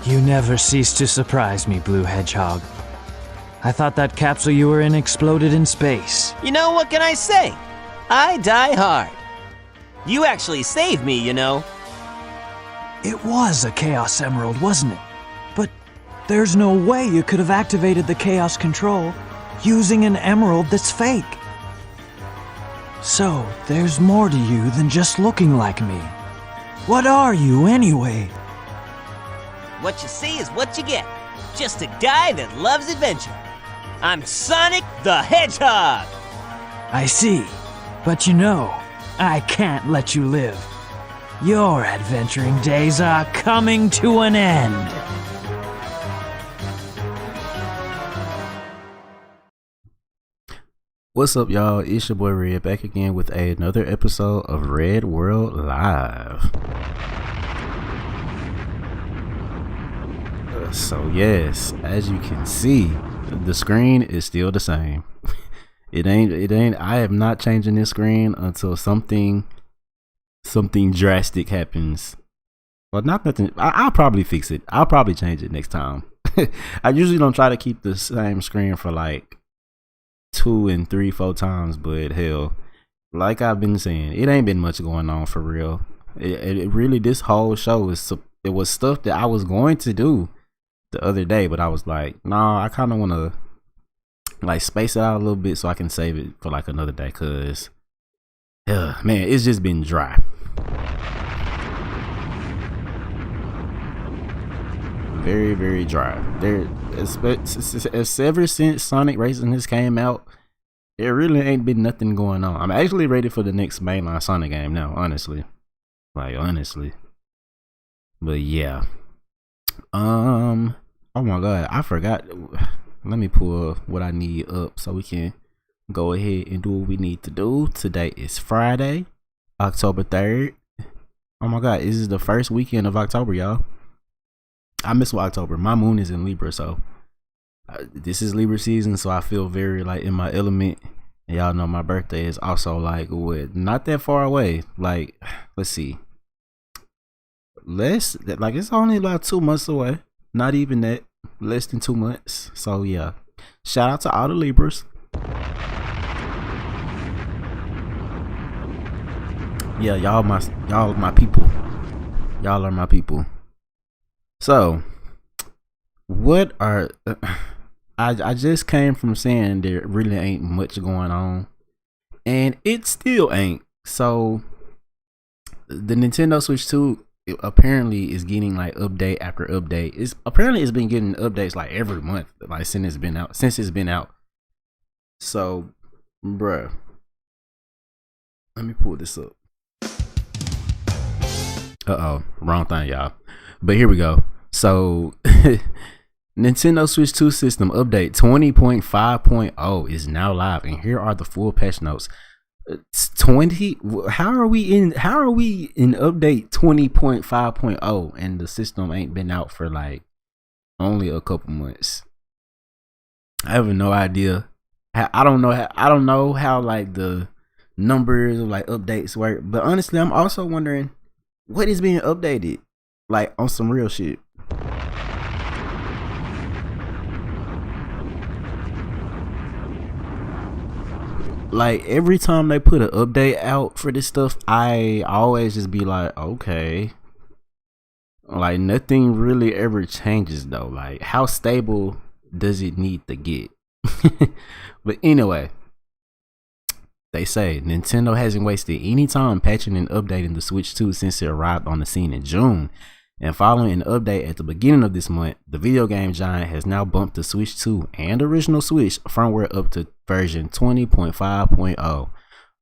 You never cease to surprise me, Blue Hedgehog. I thought that capsule you were in exploded in space. You know, what can I say? I die hard. You actually saved me, you know. It was a Chaos Emerald, wasn't it? But there's no way you could have activated the Chaos Control using an emerald that's fake. So, there's more to you than just looking like me. What are you, anyway? What you see is what you get. Just a guy that loves adventure. I'm Sonic the Hedgehog! I see. But you know, I can't let you live. Your adventuring days are coming to an end. What's up, y'all? It's your boy Red back again with another episode of ReddWorld Live. So yes, as you can see, the screen is still the same. It ain't. I am not changing this screen until something drastic happens. Well, not nothing. I'll probably fix it. I'll probably change it next time. I usually don't try to keep the same screen for like 2 and 3, 4 times, but hell, like I've been saying, it ain't been much going on for real. It really, this whole show it was stuff that I was going to do the other day, but I was like, nah, I kind of want to like space it out a little bit so I can save it for like another day, cause man, it's just been dry. Very, very dry. Ever since Sonic Racing has came out, there really ain't been nothing going on. I'm actually ready for the next mainline Sonic game now, honestly. But yeah. Oh my god, I forgot. Let me pull what I need up so we can go ahead and do what we need to do. Today is Friday, October 3rd. Oh my god, this is the first weekend of October, y'all. I miss October. My moon is in Libra, so this is Libra season, so I feel very like in my element. And y'all know my birthday is also like not that far away. Like, let's see. It's only about 2 months away. Not even that. Less than 2 months. So yeah. Shout out to all the Libras. Yeah, y'all my people. Y'all are my people. So, what are I just came from saying there really ain't much going on, and it still ain't. So, the Nintendo Switch 2 apparently is getting like update after update. It's been getting updates like every month, like since it's been out. So, bruh, let me pull this up. Wrong thing, y'all. But here we go. So, Nintendo Switch 2 system update 20.5.0 is now live, and here are the full patch notes. It's 20. How are we in update 20.5.0 and the system ain't been out for like only a couple months? I have no idea. I don't know how like the numbers of like updates work, but honestly, I'm also wondering what is being updated, like on some real shit. Like every time they put an update out for this stuff, I always just be like, okay. Like nothing really ever changes though. Like how stable does it need to get? But anyway, they say Nintendo hasn't wasted any time patching and updating the Switch 2 since it arrived on the scene in June. And following an update at the beginning of this month, the video game giant has now bumped the Switch 2 and original Switch firmware up to version 20.5.0.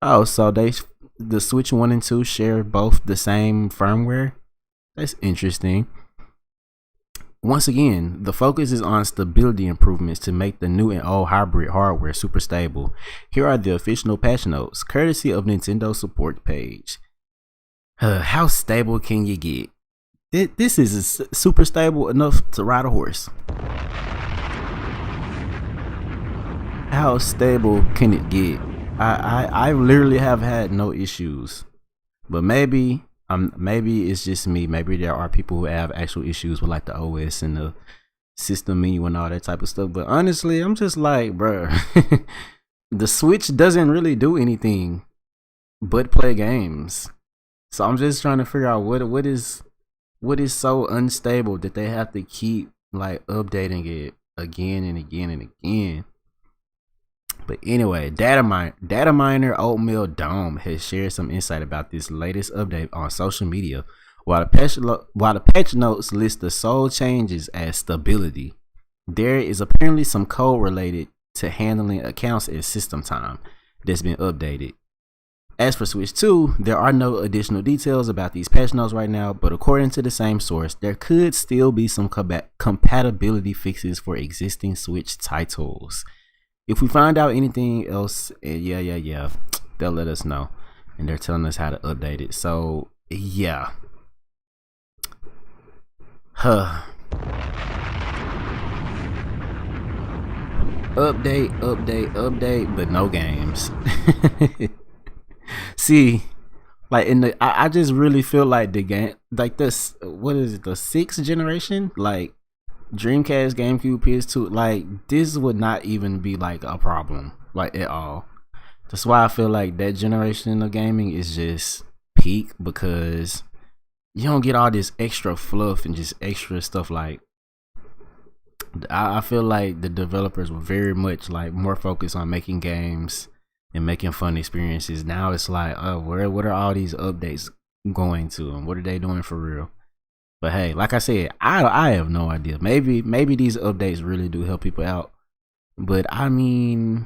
Oh, so the Switch 1 and 2 share both the same firmware? That's interesting. Once again, the focus is on stability improvements to make the new and old hybrid hardware super stable. Here are the official patch notes, courtesy of Nintendo support page. How stable can you get? This is super stable enough to ride a horse. How stable can it get? I literally have had no issues, but maybe maybe it's just me. Maybe there are people who have actual issues with like the OS and the system menu and all that type of stuff. But honestly, I'm just like, bro, the Switch doesn't really do anything but play games. So I'm just trying to figure out what is so unstable that they have to keep like updating it again and again and again. But anyway, data miner Oatmeal Dome has shared some insight about this latest update on social media. While the patch notes list the sole changes as stability, there is apparently some code related to handling accounts and system time that's been updated. As for Switch 2, there are no additional details about these patch notes right now, but according to the same source, there could still be some compatibility fixes for existing Switch titles. If we find out anything else, yeah, they'll let us know. And they're telling us how to update it. So, yeah. Update, but no games. See, like I just really feel like the game, like this, what is it, the 6th generation? Like, Dreamcast, GameCube, PS2, like this would not even be like a problem, like at all. That's why I feel like that generation of gaming is just peak, because you don't get all this extra fluff and just extra stuff. Like I feel like the developers were very much like more focused on making games and making fun experiences. Now it's like, oh, what are all these updates going to, and what are they doing for real? But hey, like I said, I have no idea. Maybe these updates really do help people out. But I mean,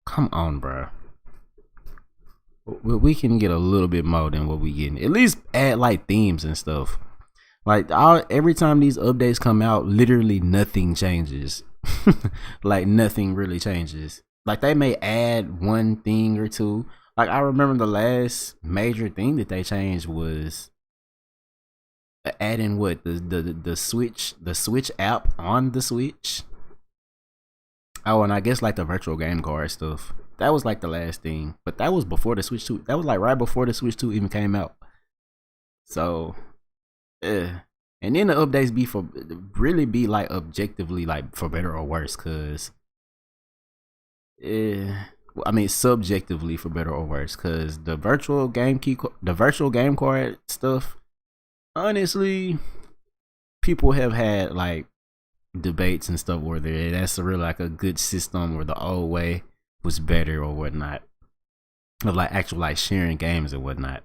come on, bro. We can get a little bit more than what we getting. At least add like themes and stuff. Like every time these updates come out, literally nothing changes. Like nothing really changes. Like they may add one thing or two. Like I remember the last major thing that they changed was adding what the Switch app on the Switch. Oh, and I guess like the virtual game card stuff. That was like the last thing, but that was before the Switch 2. That was like right before the Switch 2 even came out. So, and then the updates be like objectively like for better or worse, cause I mean subjectively for better or worse, cause the virtual game card stuff. Honestly, people have had like debates and stuff where that's really like a good system, or the old way was better or whatnot, of like actual like sharing games and whatnot.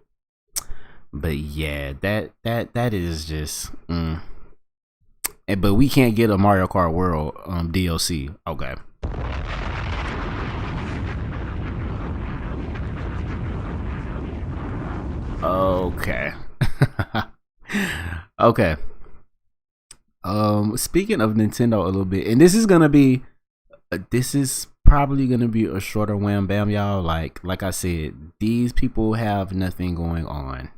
But yeah, that is just but we can't get a Mario Kart World DLC. Okay. Okay. Speaking of Nintendo a little bit, and this is probably gonna be a shorter wham bam, y'all. Like I said, these people have nothing going on.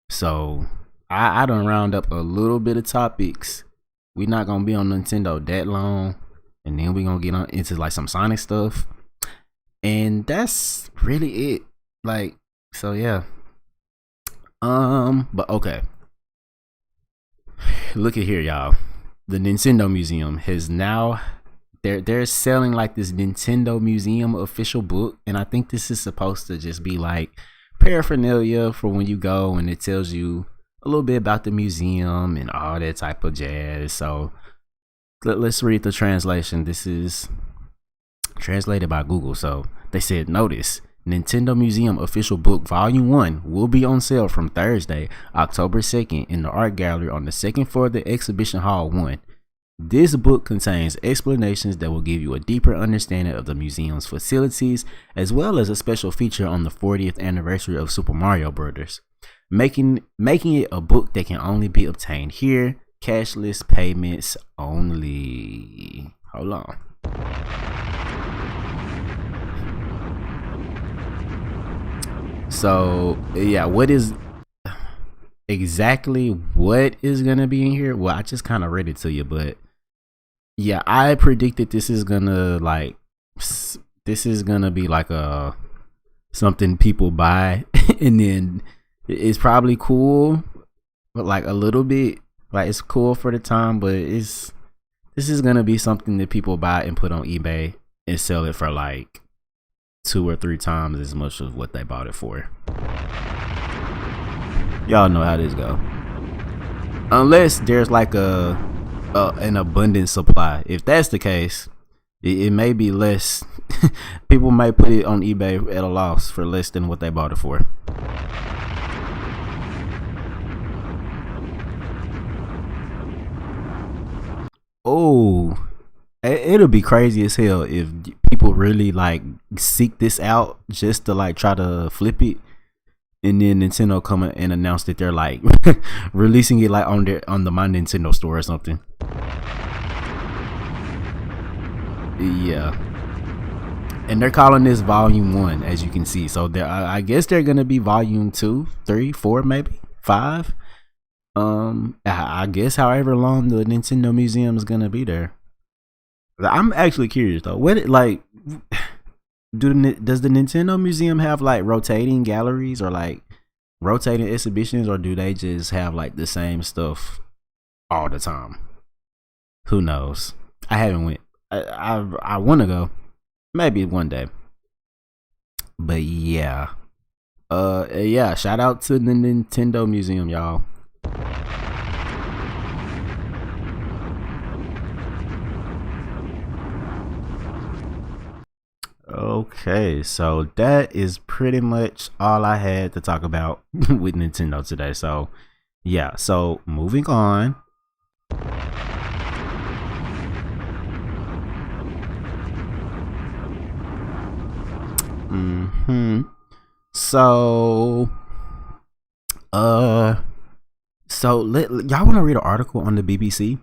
So I done round up a little bit of topics. We're not gonna be on Nintendo that long, and then we're gonna get on into like some Sonic stuff. And that's really it. Like, so yeah. But okay. Look at here, y'all. The Nintendo Museum has now they're selling like this Nintendo Museum official book, and I think this is supposed to just be like paraphernalia for when you go, and it tells you a little bit about the museum and all that type of jazz. So let's read the translation. This is translated by Google. So they said, notice, Nintendo Museum Official Book Volume 1 will be on sale from Thursday, October 2nd in the art gallery on the second floor of the Exhibition Hall 1. This book contains explanations that will give you a deeper understanding of the museum's facilities, as well as a special feature on the 40th anniversary of Super Mario Bros., making it a book that can only be obtained here. Cashless payments only. Hold on. So yeah, what is gonna be in here? Well, I just kind of read it to you, but yeah, I predicted this is gonna be like a something people buy and then It's probably cool, but like a little bit. Like it's cool for the time, but this is gonna be something that people buy and put on eBay and sell it for like 2 or 3 times as much as what they bought it for. Y'all know how this go. Unless there's like an abundant supply. If that's the case, it may be less. People may put it on eBay at a loss for less than what they bought it for. Oh, it'll be crazy as hell if people really like seek this out just to like try to flip it, and then Nintendo come and announce that they're like releasing it like on the My Nintendo store or something. Yeah, and they're calling this Volume 1, as you can see. So there, I guess they're gonna be Volume 2, 3, 4, maybe 5. I guess however long the Nintendo Museum is gonna be there. I'm actually curious though. What like does the Nintendo Museum have like rotating galleries or like rotating exhibitions, or do they just have like the same stuff all the time? Who knows? I haven't went. I want to go, maybe one day. But yeah, yeah. Shout out to the Nintendo Museum, y'all. Okay, so that is pretty much all I had to talk about with Nintendo today. So yeah, so moving on. So y'all want to read an article on the BBC?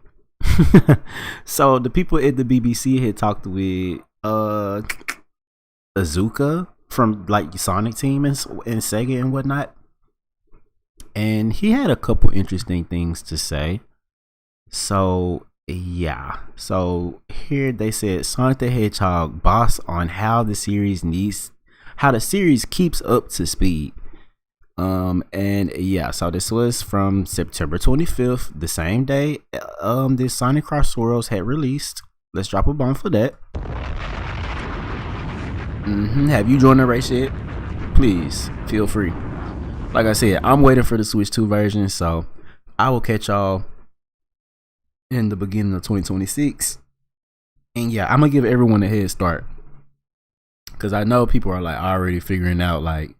So the people at the BBC had talked with Azuka from like Sonic Team and Sega and whatnot, and he had a couple interesting things to say. So yeah, so here they said Sonic the Hedgehog boss on how the series keeps up to speed. And yeah, so this was from September 25th, the same day this Sonic Cross Worlds had released. Let's drop a bomb for that. Have you joined the race yet? Please feel free. Like I said, I'm waiting for the Switch 2 version, so I will catch y'all in the beginning of 2026. And yeah, I'm gonna give everyone a head start, because I know people are like already figuring out like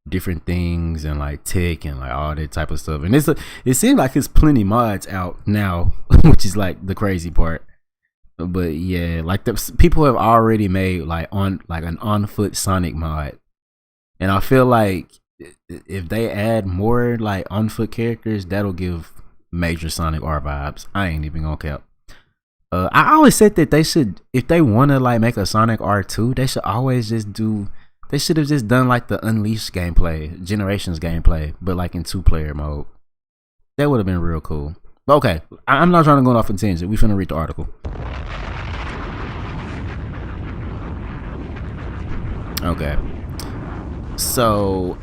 different things and like tech and like all that type of stuff. And it seems like there's plenty mods out now, which is like the crazy part. But yeah, like people have already made like an on foot Sonic mod, and I feel like if they add more like on foot characters, that'll give major Sonic R vibes. I ain't even gonna cap. I always said that they should, if they want to like make a Sonic R2, they should always just they should have just done like the Unleashed gameplay, Generations gameplay, but like in 2-player mode. That would have been real cool. But okay, I'm not trying to go off on tangent. We finna read the article. Okay, so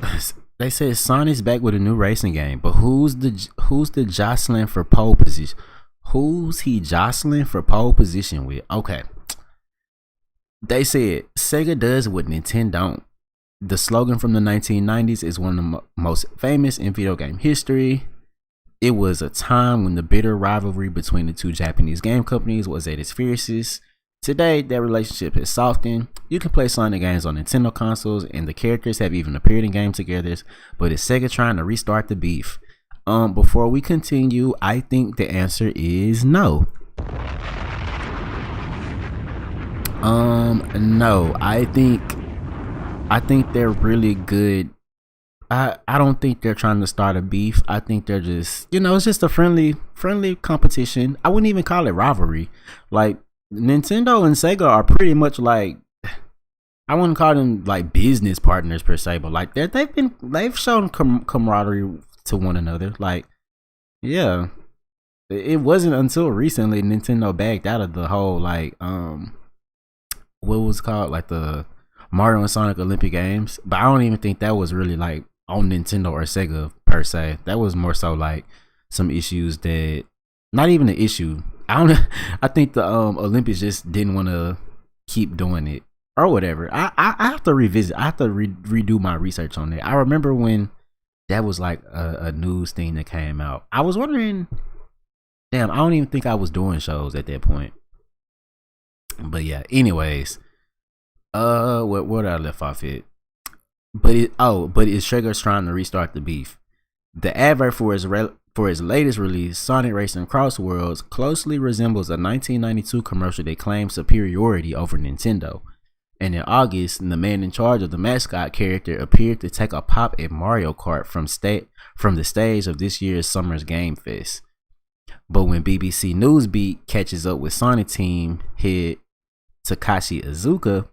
they said Sonic's back with a new racing game, but who's the jostling for pole position? Who's he jostling for pole position with? Okay, they said Sega does what Nintendo don't. The slogan from the 1990s is one of the most famous in video game history. It was a time when the bitter rivalry between the two Japanese game companies was at its fiercest. Today, that relationship has softened. You can play Sonic games on Nintendo consoles, and the characters have even appeared in games together, but is Sega trying to restart the beef? Before we continue, I think the answer is no. No, I think they're really good. I don't think they're trying to start a beef. I think they're just, it's just a friendly competition. I wouldn't even call it rivalry. Like, Nintendo and Sega are pretty much like, I wouldn't call them like business partners per se, but like they've shown camaraderie to one another. Like, yeah, it wasn't until recently Nintendo backed out of the whole like what was it called, like the Mario and Sonic Olympic Games, but I don't even think that was really like on Nintendo or Sega per se. That was more so like some issues that, not even an issue. I don't. I think the Olympics just didn't want to keep doing it or whatever. I have to revisit. I have to redo my research on that. I remember when that was like a news thing that came out. I was wondering. Damn, I don't even think I was doing shows at that point. But yeah. Anyways, what did I left off it? But it's Trigger's trying to restart the beef. The advert for his latest release, Sonic Racing Cross Worlds, closely resembles a 1992 commercial that claims superiority over Nintendo. And in August, the man in charge of the mascot character appeared to take a pop at Mario Kart from the stage of this year's Summer's Game Fest. But when BBC Newsbeat catches up with Sonic team head Takashi Iizuka,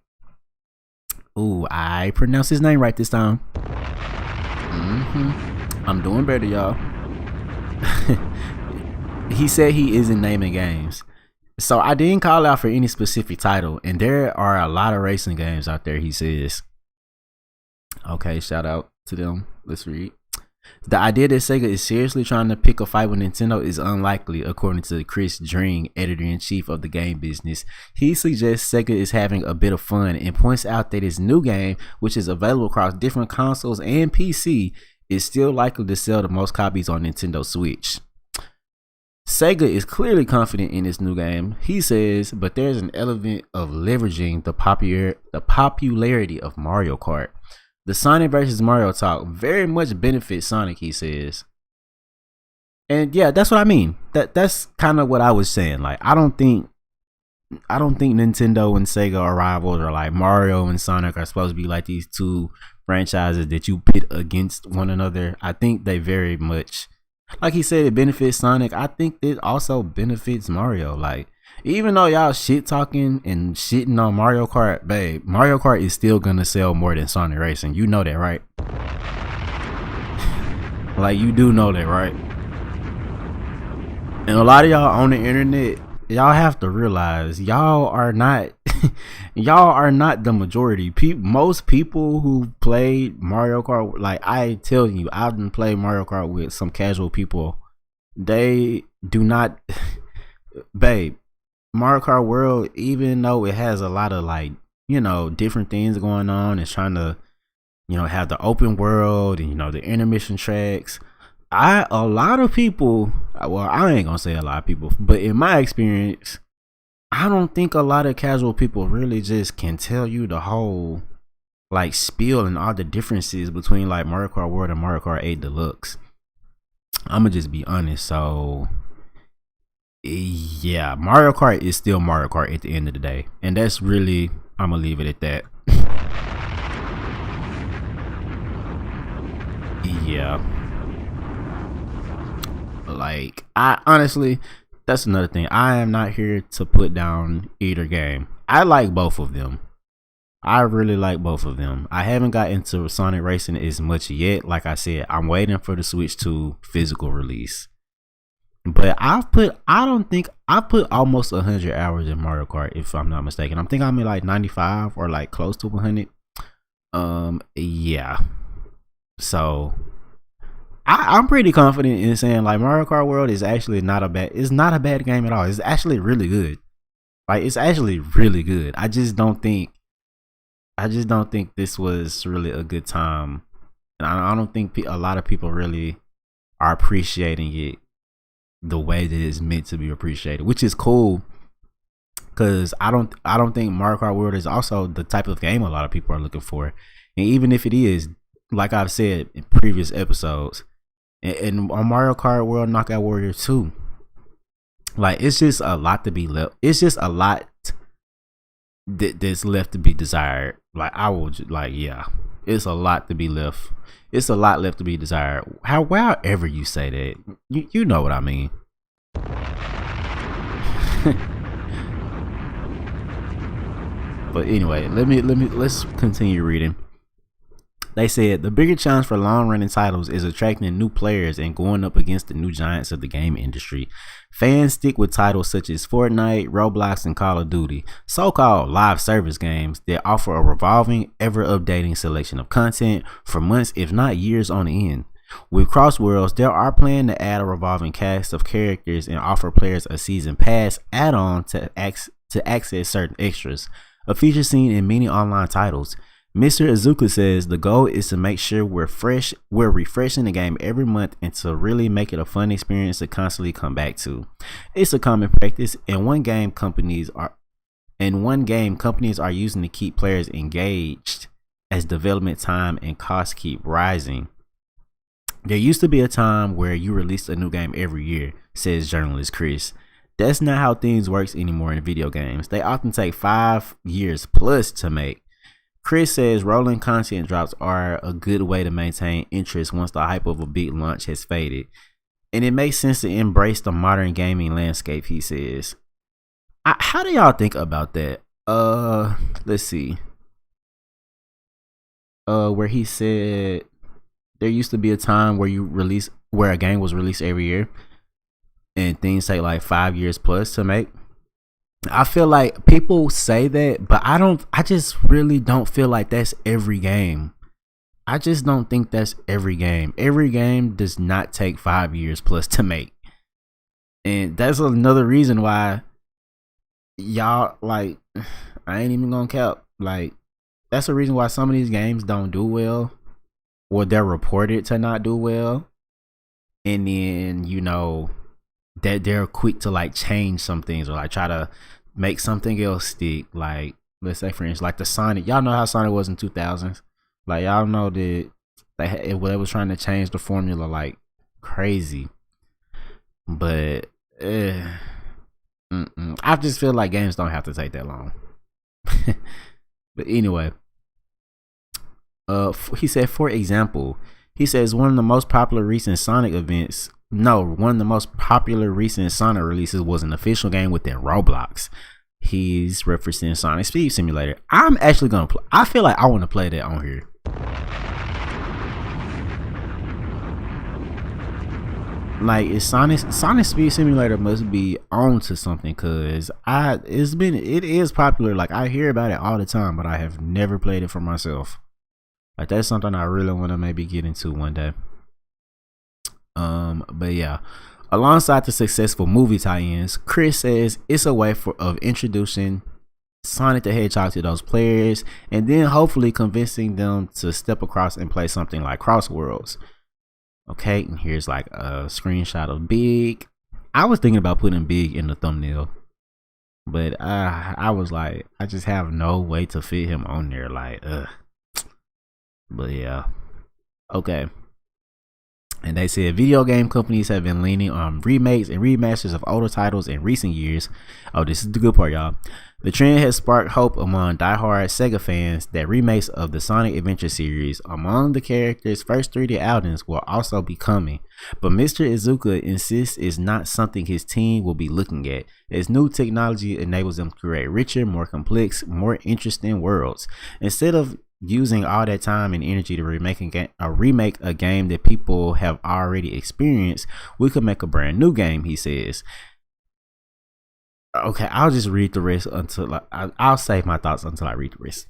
ooh, I pronounced his name right this time. I'm doing better, y'all. He said he isn't naming games. So I didn't call out for any specific title, and there are a lot of racing games out there, he says. Okay, shout out to them. Let's read. The idea that Sega is seriously trying to pick a fight with Nintendo is unlikely, according to Chris Dring, editor-in-chief of the game business. He suggests Sega is having a bit of fun and points out that its new game, which is available across different consoles and PC, is still likely to sell the most copies on Nintendo Switch. Sega is clearly confident in its new game, he says, but there's an element of leveraging the popularity of Mario Kart. The Sonic vs. Mario talk very much benefits Sonic, he says. And yeah, that's what I mean. That's kind of what I was saying. Like, I don't think Nintendo and Sega are rivals, or like Mario and Sonic are supposed to be like these two franchises that you pit against one another. I think they very much, like he said, it benefits Sonic. I think it also benefits Mario. Like, even though y'all shit talking and shitting on Mario Kart, babe, Mario Kart is still gonna sell more than Sonic Racing. You know that, right? Like, you do know that, right? And a lot of y'all on the internet, y'all have to realize y'all are not the majority. Most people who played Mario Kart, like, I tell you, I've been playing Mario Kart with some casual people. They do not, babe. Mario Kart World, even though it has a lot of, like, you know, different things going on, it's trying to, you know, have the open world and, you know, the intermission tracks. A lot of people, well, I ain't gonna say a lot of people, but in my experience, I don't think a lot of casual people really just can tell you the whole, like, spiel and all the differences between, like, Mario Kart World and Mario Kart 8 Deluxe. I'm gonna just be honest. So yeah, Mario Kart is still Mario Kart at the end of the day, and that's really, I'm gonna leave it at that. Yeah, like, I honestly, that's another thing. I am not here to put down either game. I like both of them. I really like both of them. I haven't got into Sonic Racing as much yet. Like I said, I'm waiting for the Switch 2 physical release. But I put almost 100 hours in Mario Kart, if I'm not mistaken. I'm thinking I'm in like 95 or like close to 100. Yeah. So I'm pretty confident in saying, like, Mario Kart World is actually not a bad game at all. It's actually really good. Like, it's actually really good. I just don't think this was really a good time. And I don't think a lot of people really are appreciating it the way that it's meant to be appreciated, which is cool, because I don't think Mario Kart World is also the type of game a lot of people are looking for. And even if it is, like I've said in previous episodes, and on Mario Kart World Knockout Warrior 2, like, it's just a lot to be left. It's just a lot that's left to be desired. Like, yeah, it's a lot to be left. It's a lot left to be desired. However you say that, you know what I mean. But anyway, let's continue reading. They said the bigger challenge for long-running titles is attracting new players and going up against the new giants of the game industry. Fans stick with titles such as Fortnite, Roblox, and Call of Duty, so-called live service games that offer a revolving, ever-updating selection of content for months, if not years on end. With Crossworlds, there are plans to add a revolving cast of characters and offer players a season pass add-on to access certain extras, a feature seen in many online titles. Mr. Izuka says the goal is to make sure we're refreshing the game every month and to really make it a fun experience to constantly come back to. It's a common practice, and one game companies are using to keep players engaged as development time and costs keep rising. There used to be a time where you released a new game every year, says journalist Chris. That's not how things works anymore in video games. They often take 5 years plus to make. Chris says rolling content drops are a good way to maintain interest once the hype of a big launch has faded. And it makes sense to embrace the modern gaming landscape, he says. How do y'all think about that? Let's see. Where he said there used to be a time where a game was released every year and things take like 5 years plus to make. I feel like people say that, but I just really don't feel like that's every game. I just don't think that's every game. Every game does not take 5 years plus to make. And that's another reason why y'all, like, I ain't even gonna cap. Like, that's the reason why some of these games don't do well, or they're reported to not do well. And then, you know, that they're quick to like change some things or like try to make something else stick. Like, let's say for instance, like the Sonic. Y'all know how Sonic was in 2000s. Like, y'all know that they was trying to change the formula like crazy. But I just feel like games don't have to take that long. But anyway, he said, for example, he says one of the most popular recent Sonic releases was an official game within Roblox. He's referencing Sonic Speed Simulator. I'm actually gonna play. I feel like I want to play that on here. Like, it's Sonic Speed Simulator must be on to something, cause it is popular. Like, I hear about it all the time, but I have never played it for myself. Like, that's something I really want to maybe get into one day. But yeah, alongside the successful movie tie-ins, Chris says it's a way of introducing Sonic the Hedgehog to those players, and then hopefully convincing them to step across and play something like Crossworlds. Okay, and here's like a screenshot of Big. I was thinking about putting Big in the thumbnail, but I was like, I just have no way to fit him on there. Like, but yeah, okay. And they said video game companies have been leaning on remakes and remasters of older titles in recent years. Oh, this is the good part, y'all. The trend has sparked hope among diehard Sega fans that remakes of the Sonic Adventure series among the characters' first 3D outings will also be coming. But Mr. Izuka insists it's not something his team will be looking at, as new technology enables them to create richer, more complex, more interesting worlds. Instead of using all that time and energy to remake a game that people have already experienced, we could make a brand new game, he says. Okay, I'll just read the rest until I'll save my thoughts until I read the rest.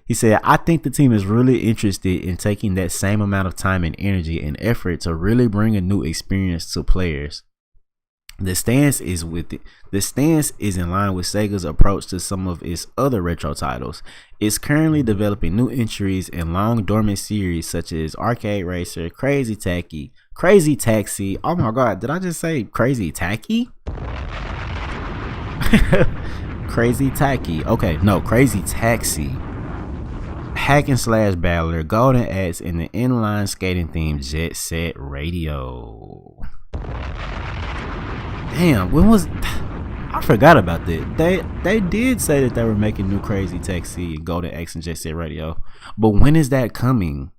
He said, I think the team is really interested in taking that same amount of time and energy and effort to really bring a new experience to players. The stance is in line with Sega's approach to some of its other retro titles. It's currently developing new entries in long dormant series such as Arcade Racer, Crazy Taxi. Oh my god, did I just say Crazy Taxi? Crazy Taxi. Okay, no, Crazy Taxi. Hack and Slash Battler, Golden Axe, and the inline skating theme Jet Set Radio. Damn, when was I forgot about that. They did say that they were making new Crazy Taxi, Golden Axe, and Jet Set Radio. But when is that coming?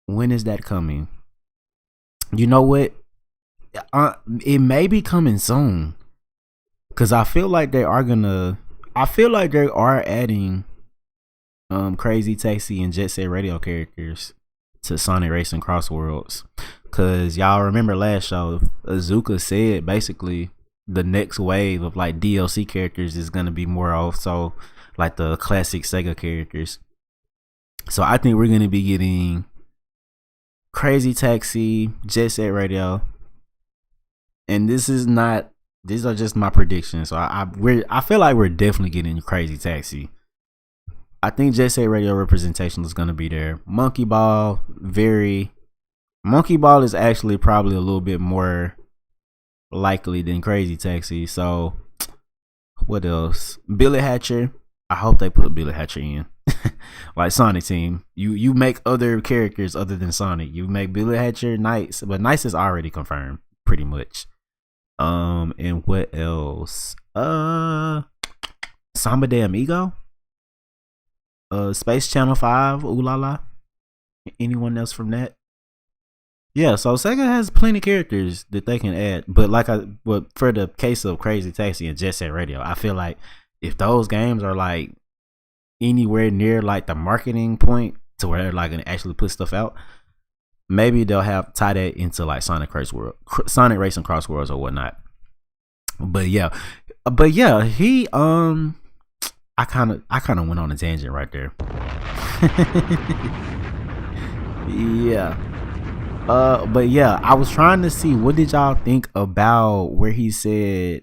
When is that coming? You know what? It may be coming soon. Cause I feel like they are adding Crazy Taxi and Jet Set Radio characters to Sonic Racing Cross Worlds. Cause y'all remember last show, Azuka said basically the next wave of like DLC characters is gonna be more of so like the classic Sega characters. So I think we're gonna be getting Crazy Taxi, Jet Set Radio, and these are just my predictions. So I feel like we're definitely getting Crazy Taxi. I think Jet Set Radio representation is gonna be there. Monkey Ball is actually probably a little bit more likely than Crazy Taxi. So what else? Billy Hatcher. I hope they put Billy Hatcher in. Like Sonic Team. You make other characters other than Sonic. You make Billy Hatcher, Knights, but Knights is already confirmed, pretty much. And what else? Samba de Amigo? Space Channel 5, ooh la la. Anyone else from that? Yeah, so Sega has plenty of characters that they can add, but for the case of Crazy Taxi and Jet Set Radio, I feel like if those games are like anywhere near like the marketing point to where they're like gonna actually put stuff out, maybe they'll tie that into like Sonic Racing Cross Worlds or whatnot. But yeah, he I kind of went on a tangent right there. Yeah. But yeah, I was trying to see what did y'all think about where he said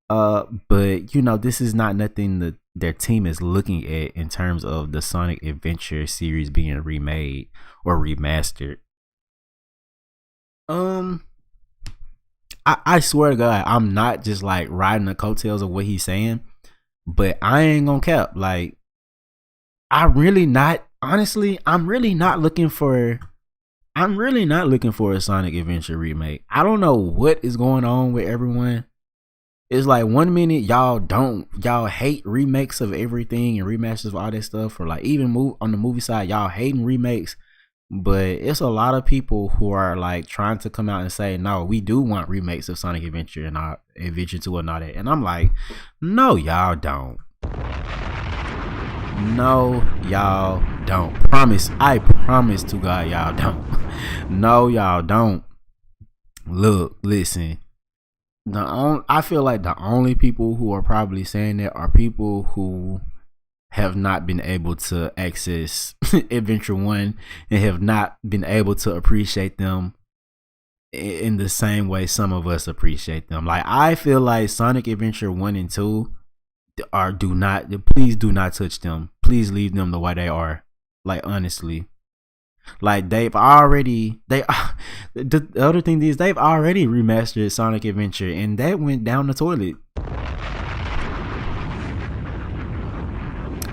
but you know, this is not nothing that their team is looking at in terms of the Sonic Adventure series being remade or remastered. I swear to God, I'm not just like riding the coattails of what he's saying, but I ain't gonna cap. Like, I'm really not looking for a Sonic Adventure remake. I don't know what is going on with everyone. It's like 1 minute y'all hate remakes of everything and remasters of all that stuff, or like even on the movie side, y'all hating remakes. But it's a lot of people who are like trying to come out and say, no, we do want remakes of Sonic Adventure and Adventure 2 and all that. And I'm like, no, y'all don't. No, y'all don't. I promise to God, y'all don't. No, y'all don't. Look, listen. I feel like the only people who are probably saying that are people who have not been able to access Adventure 1 and have not been able to appreciate them in the same way some of us appreciate them. Like, I feel like Sonic Adventure 1 and 2 please do not touch them. Please leave them the way they are. Like, honestly. Like, the other thing is they've already remastered Sonic Adventure and that went down the toilet.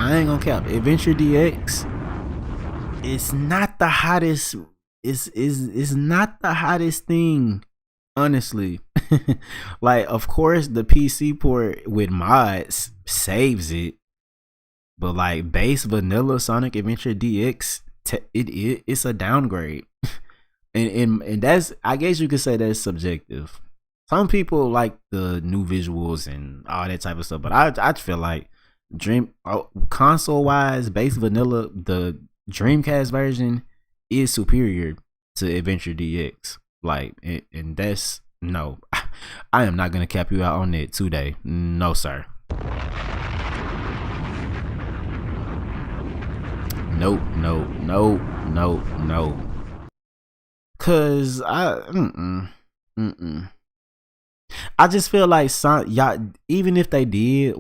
I ain't gonna cap. Adventure DX, it's not the hottest. It's not the hottest thing, honestly. Like, of course, the PC port with mods saves it, but like base vanilla Sonic Adventure DX, it's a downgrade. and that's, I guess you could say that's subjective. Some people like the new visuals and all that type of stuff, but I feel like console wise, base vanilla, the Dreamcast version is superior to Adventure DX. Like, and that's no, I am not gonna cap you out on it today. No, sir. Nope. Cause I just feel like y'all, even if they did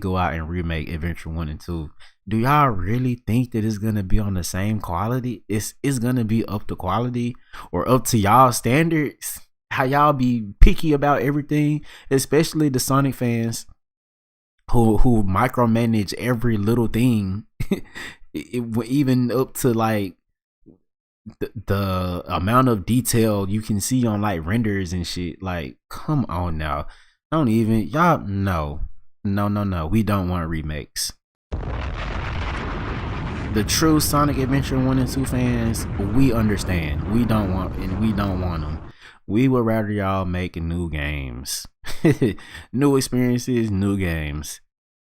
go out and remake Adventure 1 and 2, do y'all really think that it's gonna be on the same quality? It's gonna be up to quality or up to y'all standards? How y'all be picky about everything, especially the Sonic fans who micromanage every little thing, even up to like the amount of detail you can see on like renders and shit. Like, come on now. Don't even, y'all, no. We don't want remakes. The true Sonic Adventure 1 and 2 fans, we understand. We don't want them. We would rather y'all make new games. New experiences, new games.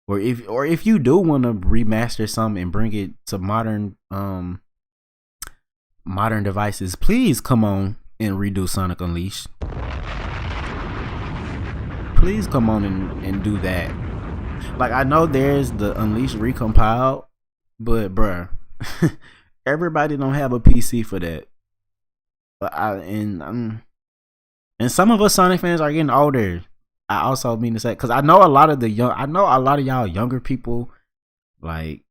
Or if you do want to remaster something and bring it to modern devices, please come on and redo Sonic Unleashed. Please come on and do that. Like, I know there's the Unleashed recompiled, but bruh, everybody don't have a PC for that. But and some of us Sonic fans are getting older. I also mean to say, because I know a lot of y'all younger people, like,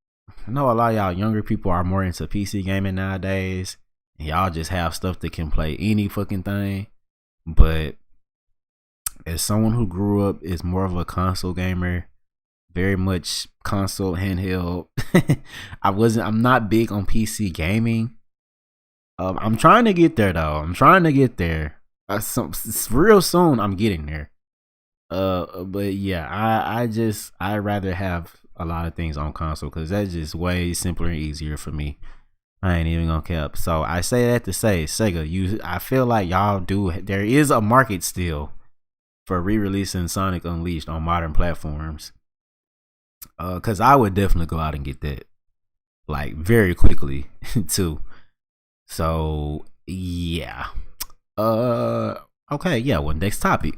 I know a lot of y'all younger people are more into PC gaming nowadays, and y'all just have stuff that can play any fucking thing. But as someone who grew up is more of a console gamer, very much console handheld, I'm not big on PC gaming. I'm trying to get there though. Real soon I'm getting there. But yeah, I rather have a lot of things on console because that's just way simpler and easier for me. I ain't even gonna cap. So I say that to say, Sega, I feel like there is a market still for re-releasing Sonic Unleashed on modern platforms. Cause I would definitely go out and get that, like, very quickly too. So yeah. Okay, yeah. Well, next topic.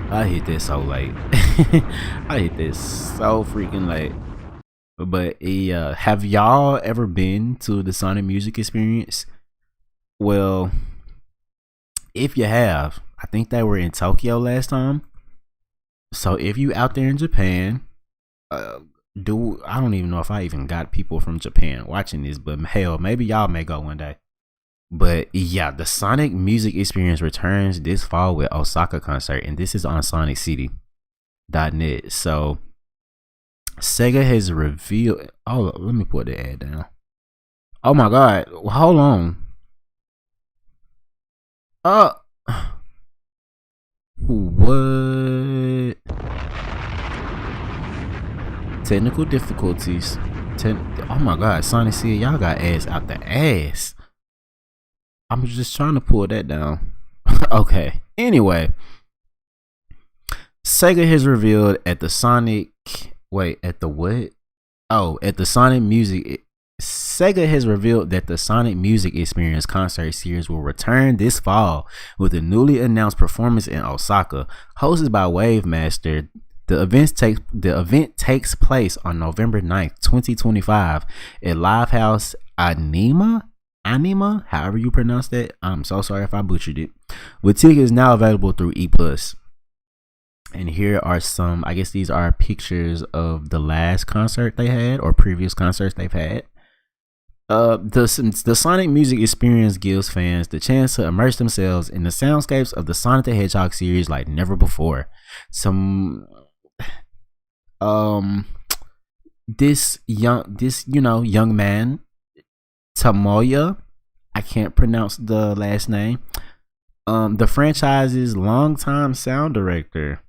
I hit this so late. I hit this so freaking late. But have y'all ever been to the Sonic Music Experience? Well, if you have, I think they were in Tokyo last time. So if you out there in Japan, I don't even know if I even got people from Japan watching this, but hell, maybe y'all may go one day. But yeah, the Sonic Music Experience returns this fall with Osaka concert, and this is on SonicCity.net. So Sega has revealed. Oh, let me put the ad down. Oh my god, hold on. What? Technical difficulties. Oh my god, Sonic City, y'all got ass out the ass. I'm just trying to pull that down. Okay. Anyway, Sega has revealed at the Sonic. Wait, at the what? Oh, at the Sonic Music. Sega has revealed that the Sonic Music Experience concert series will return this fall with a newly announced performance in Osaka, hosted by Wavemaster. The event takes place on November 9th, 2025 at Livehouse Anima, however you pronounce that. I'm so sorry if I butchered it. With tickets now available through E+. And here are some, I guess these are pictures of the last concert they had or previous concerts they've had. The Sonic Music Experience gives fans the chance to immerse themselves in the soundscapes of the Sonic the Hedgehog series like never before. This young man, Tomoya, I can't pronounce the last name, the franchise's longtime sound director,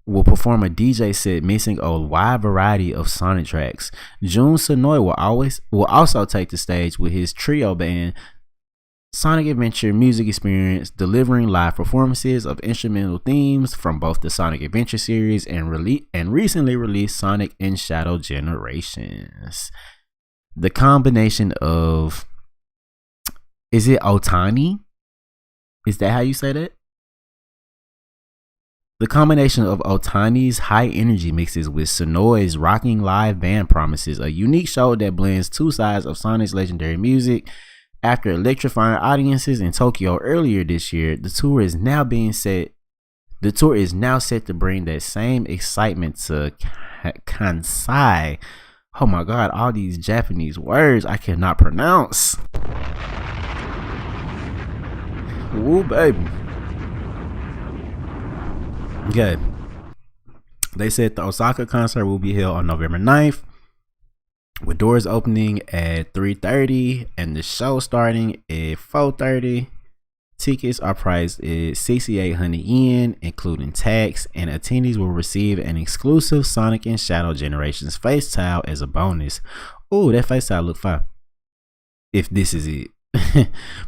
will perform a DJ set mixing a wide variety of Sonic tracks. Jun Sonoy will also take the stage with his trio band Sonic Adventure Music Experience, delivering live performances of instrumental themes from both the Sonic Adventure series and recently released Sonic and Shadow Generations. The combination of, is it Otani? Is that how you say that? The combination of Otani's high energy mixes with Sonoy's rocking live band promises a unique show that blends two sides of Sonic's legendary music. After electrifying audiences in Tokyo earlier this year, the tour is now set to bring that same excitement to Kansai. Oh my god, all these Japanese words I cannot pronounce. Woo, baby. Okay. They said the Osaka concert will be held on November 9th, with doors opening at 3:30 and the show starting at 4:30. Tickets are priced at 6,800 yen, including tax, and attendees will receive an exclusive Sonic and Shadow Generations face tile as a bonus. Oh, that face tile look fine. If this is it.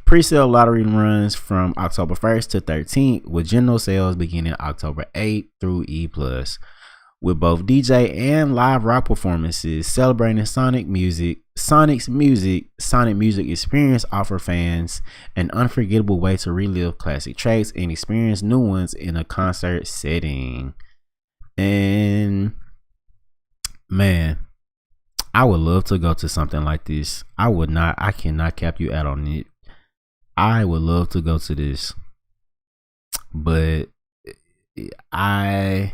Pre-sale lottery runs from October 1st to 13th, with general sales beginning October 8th through E+, with both DJ and live rock performances celebrating Sonic music. Sonic Music Experience offer fans an unforgettable way to relive classic tracks and experience new ones in a concert setting. And man, I would love to go to something like this. I cannot cap you out on it. I would love to go to this, but I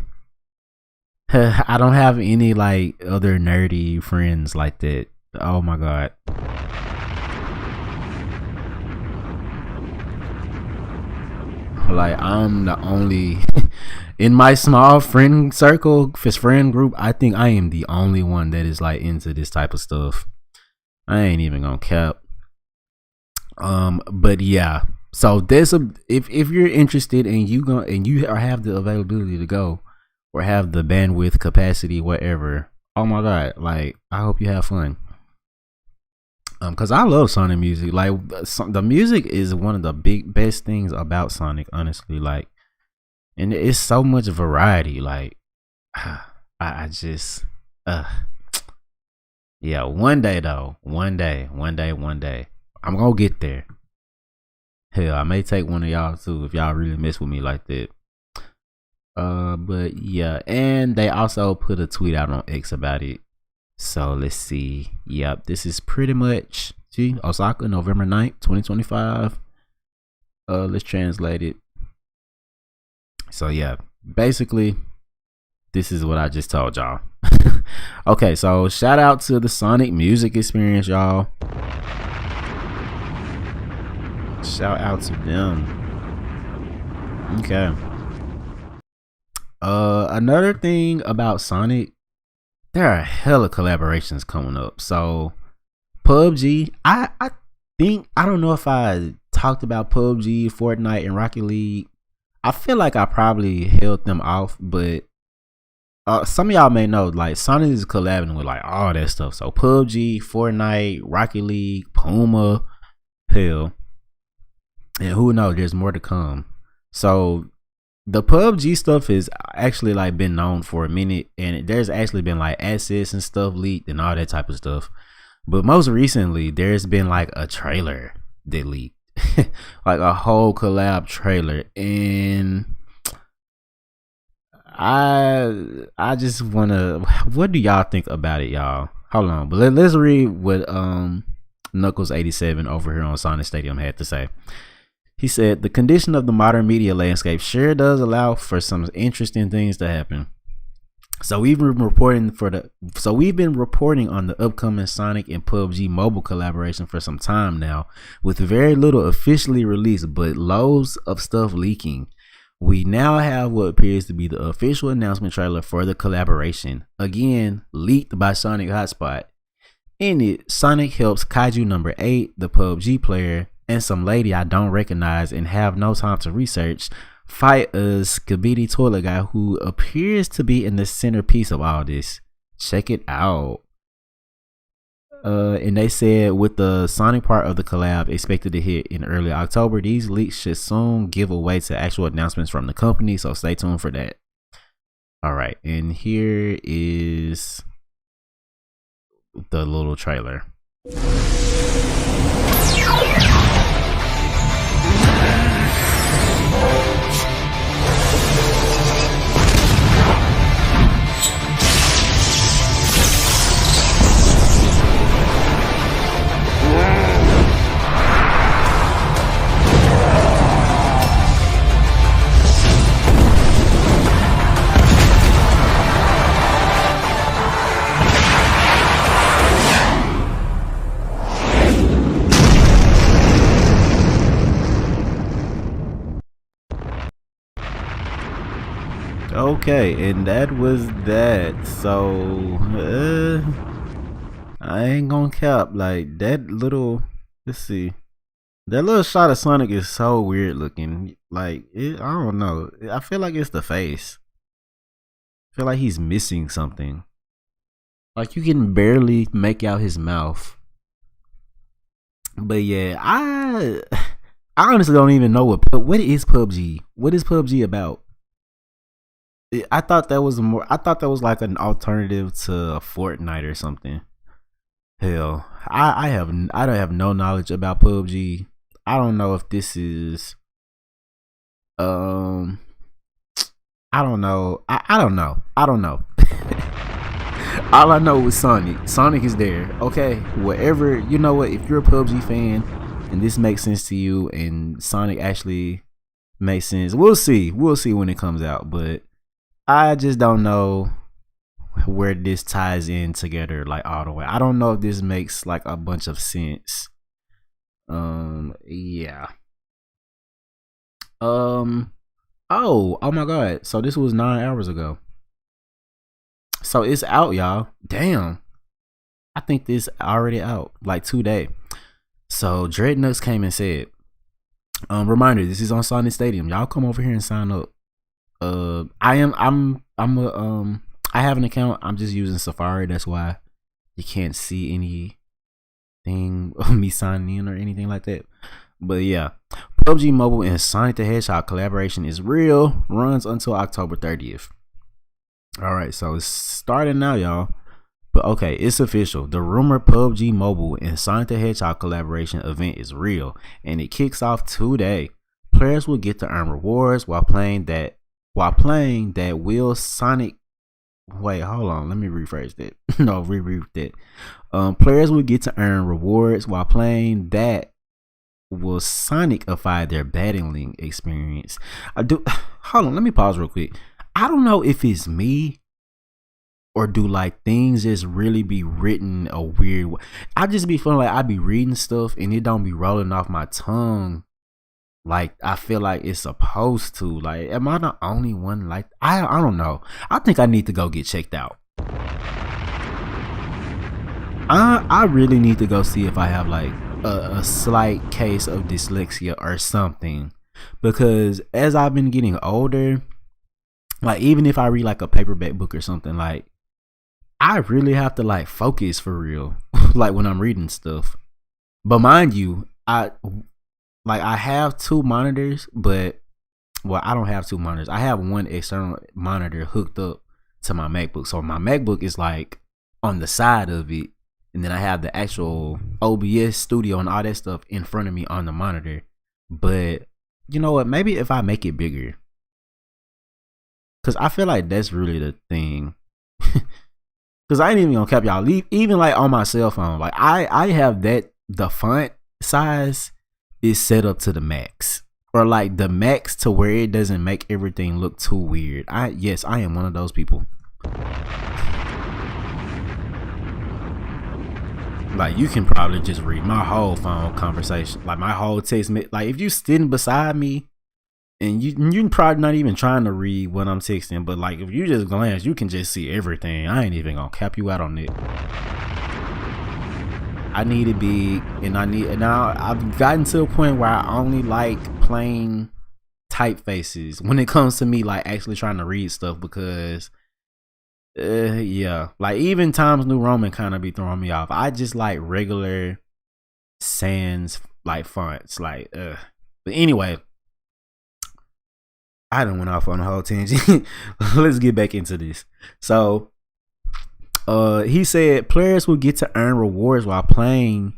don't have any like other nerdy friends like that. Oh my god. Like, I'm the only in my small friend circle, friend group, I think I am the only one that is like into this type of stuff. I ain't even gonna cap. But yeah. So there's if you're interested and you have the availability to go, or have the bandwidth, capacity, whatever. Oh my god, like, I hope you have fun. Cause I love Sonic music. Like, the music is one of the best things about Sonic, honestly. Like, and it's so much variety. Like, I just, yeah. One day, I'm gonna get there. Hell, I may take one of y'all too if y'all really mess with me like that. But yeah, and they also put a tweet out on X about it. So let's see. Yep, this is pretty much Osaka, November 9th, 2025. Let's translate it. So yeah, basically, this is what I just told y'all. Okay, so shout out to the Sonic Music Experience, y'all. Shout out to them. Okay. Another thing about Sonic, there are hella collaborations coming up. So PUBG, I think, I don't know if I talked about PUBG, Fortnite, and Rocket League. I feel like I probably held them off, but some of y'all may know, like, Sonic is collabing with like all that stuff. So PUBG, Fortnite, Rocket League, Puma, hell, and who knows, there's more to come. So the PUBG stuff is actually like been known for a minute, and there's actually been like assets and stuff leaked and all that type of stuff. But most recently, there's been like a trailer that leaked, like a whole collab trailer, and I just wanna. What do y'all think about it, y'all? Hold on, but let's read what Knuckles87 over here on Sonic Stadium had to say. He said, the condition of the modern media landscape sure does allow for some interesting things to happen. So we've been reporting on the upcoming Sonic and PUBG mobile collaboration for some time now, with very little officially released, but loads of stuff leaking. We now have what appears to be the official announcement trailer for the collaboration, again leaked by Sonic Hotspot. In it, Sonic helps Kaiju number 8, the PUBG player, and some lady I don't recognize and have no time to research, fight a Skibidi toilet guy who appears to be in the centerpiece of all this. Check it out. And they said with the Sonic part of the collab expected to hit in early October, these leaks should soon give away to actual announcements from the company, so stay tuned for that. All right, and here is the little trailer. Okay, and that was that. So I ain't gonna cap, like, that little, let's see, that little shot of Sonic is so weird looking. Like, I don't know, I feel like it's the face. I feel like he's missing something. Like, you can barely make out his mouth. But yeah, I honestly don't even know what is PUBG. What is PUBG about? I thought that was more. I thought that was like an alternative to Fortnite or something. Hell, I don't have no knowledge about PUBG. I don't know if this is um I don't know. I don't know. I don't know. All I know is Sonic. Sonic is there. Okay. Whatever, you know what, if you're a PUBG fan and this makes sense to you and Sonic actually makes sense, we'll see. We'll see when it comes out. But I just don't know where this ties in together like all the way. I don't know if this makes like a bunch of sense. Yeah. Oh my god. So this was 9 hours ago. So it's out, y'all. Damn. I think this already out like today. So Dreadnuts came and said, reminder, this is on Sonic Stadium. Y'all come over here and sign up. I have an account. I'm just using Safari. That's why you can't see anything of me signing in or anything like that. But yeah, PUBG Mobile and Sonic the Hedgehog collaboration is real. Runs until October 30th. All right, so it's starting now, y'all. But okay, it's official. The rumored PUBG Mobile and Sonic the Hedgehog collaboration event is real, and it kicks off today. Players will get to earn rewards while playing that. Will Sonic. Wait, hold on. Let me rephrase that. No, reread that. Players will get to earn rewards while playing that will Sonicify their battling experience. Hold on, let me pause real quick. I don't know if it's me or do like things just really be written a weird way. I just be feeling like I be reading stuff and it don't be rolling off my tongue like I feel like it's supposed to. Like, am I the only one? Like, I don't know. I think I need to go get checked out. I really need to go see if I have like a slight case of dyslexia or something, because as I've been getting older, like even if I read like a paperback book or something, like I really have to like focus for real like when I'm reading stuff. But mind you, I have two monitors, but well, I don't have two monitors. I have one external monitor hooked up to my MacBook. So my MacBook is like on the side of it, and then I have the actual OBS studio and all that stuff in front of me on the monitor. But you know what? Maybe if I make it bigger, because I feel like that's really the thing. Because I ain't even gonna cap y'all. Even like on my cell phone, like I have that the font size is set up to the max, or like the max to where it doesn't make everything look too weird. I am one of those people. Like you can probably just read my whole phone conversation, like my whole text. Like if you sitting beside me and you're probably not even trying to read what I'm texting, but like if you just glance, you can just see everything. I ain't even gonna cap you out on it. I need it big, and now I've gotten to a point where I only like plain typefaces when it comes to me like actually trying to read stuff, because yeah, like even Times New Roman kind of be throwing me off. I just like regular sans like fonts, like But anyway, I done went off on a whole tangent. Let's get back into this. So he said players will get to earn rewards while playing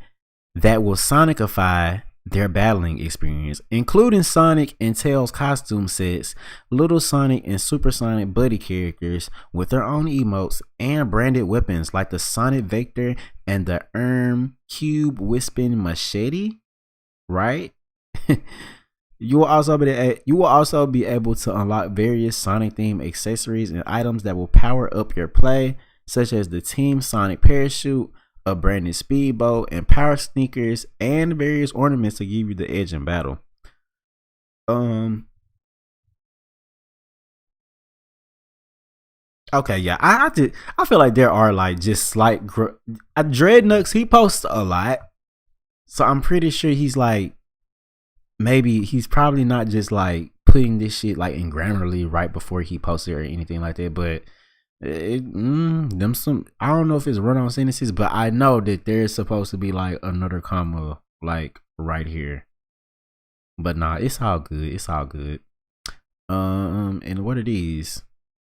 that will Sonicify their battling experience, including Sonic and Tails costume sets, Little Sonic and Super Sonic buddy characters with their own emotes, and branded weapons like the Sonic Vector and the Cube Wisping Machete. Right? You will also be able to unlock various Sonic themed accessories and items that will power up your play, such as the Team Sonic parachute, a branded speedboat, and power sneakers, and various ornaments to give you the edge in battle. Okay, yeah, I feel like there are like just slight Dreadnuts. He posts a lot, so I'm pretty sure he's like, maybe he's probably not just like putting this shit like in Grammarly right before he posts it or anything like that, but I don't know if it's run on sentences, but I know that there's supposed to be like another comma like right here. But nah, it's all good. It's all good. And what are these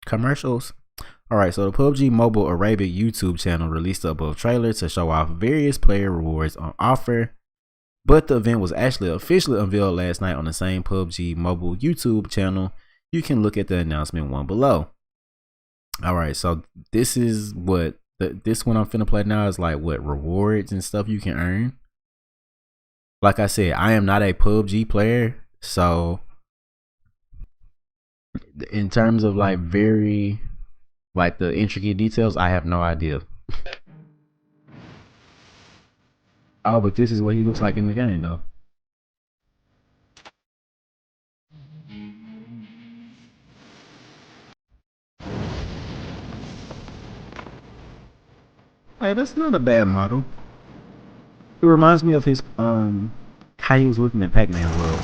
commercials? All right, so the PUBG Mobile Arabic YouTube channel released the above trailer to show off various player rewards on offer, but the event was actually officially unveiled last night on the same PUBG Mobile YouTube channel. You can look at the announcement one below. All right, so this is what this one I'm finna play now is like what rewards and stuff you can earn. Like I said, I am not a PUBG player, so in terms of like very like the intricate details, I have no idea. Oh, but this is what he looks like in the game though. Hey, that's not a bad model. It reminds me of his how he was looking at Pac-Man World.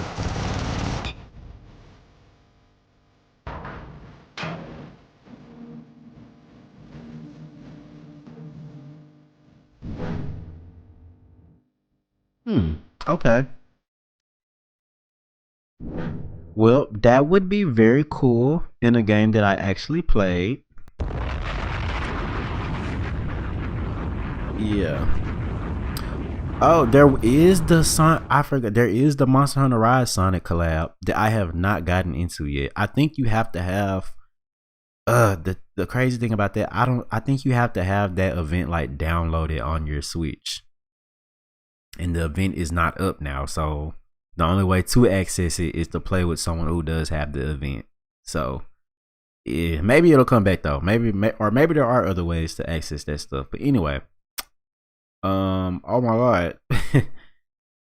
Okay. Well, that would be very cool in a game that I actually played. Yeah. Oh, there is the I forgot. There is the Monster Hunter Rise Sonic collab that I have not gotten into yet. I think you have to have the crazy thing about that, I think you have to have that event like downloaded on your Switch. And the event is not up now, so the only way to access it is to play with someone who does have the event. So yeah, maybe it'll come back though. Maybe there are other ways to access that stuff. But anyway, oh my god.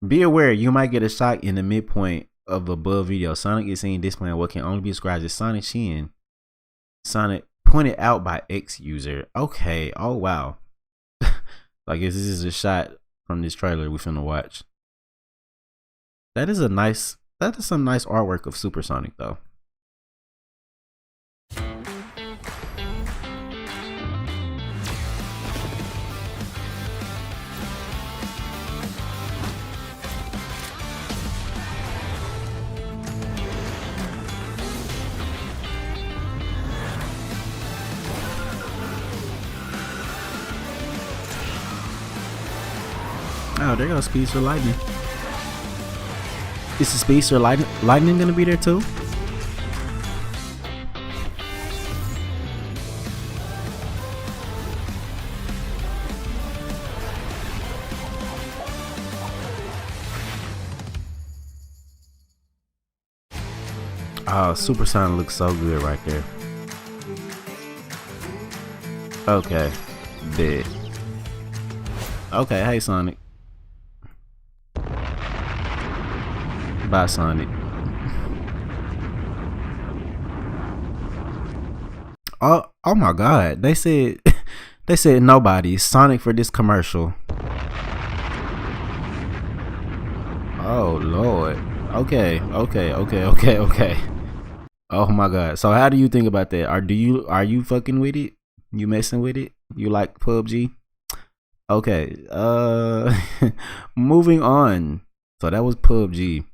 Be aware you might get a shock in the midpoint of the above video. Sonic is seen displaying what can only be described as Sonic Shin. Sonic pointed out by X user. Okay, oh wow. I guess this is a shot from this trailer we finna watch. That is some nice artwork of Supersonic though. Oh, there goes Speedster Lightning. Is the Speedster Lightning gonna be there too? Oh, Supersonic looks so good right there. Okay, big. Okay, hey Sonic. Bye, Sonic. Oh my god. They said nobody. Sonic for this commercial. Oh lord. Okay. Oh my god. So how do you think about that? Are you fucking with it? You messing with it? You like PUBG? Okay. Moving on. So that was PUBG.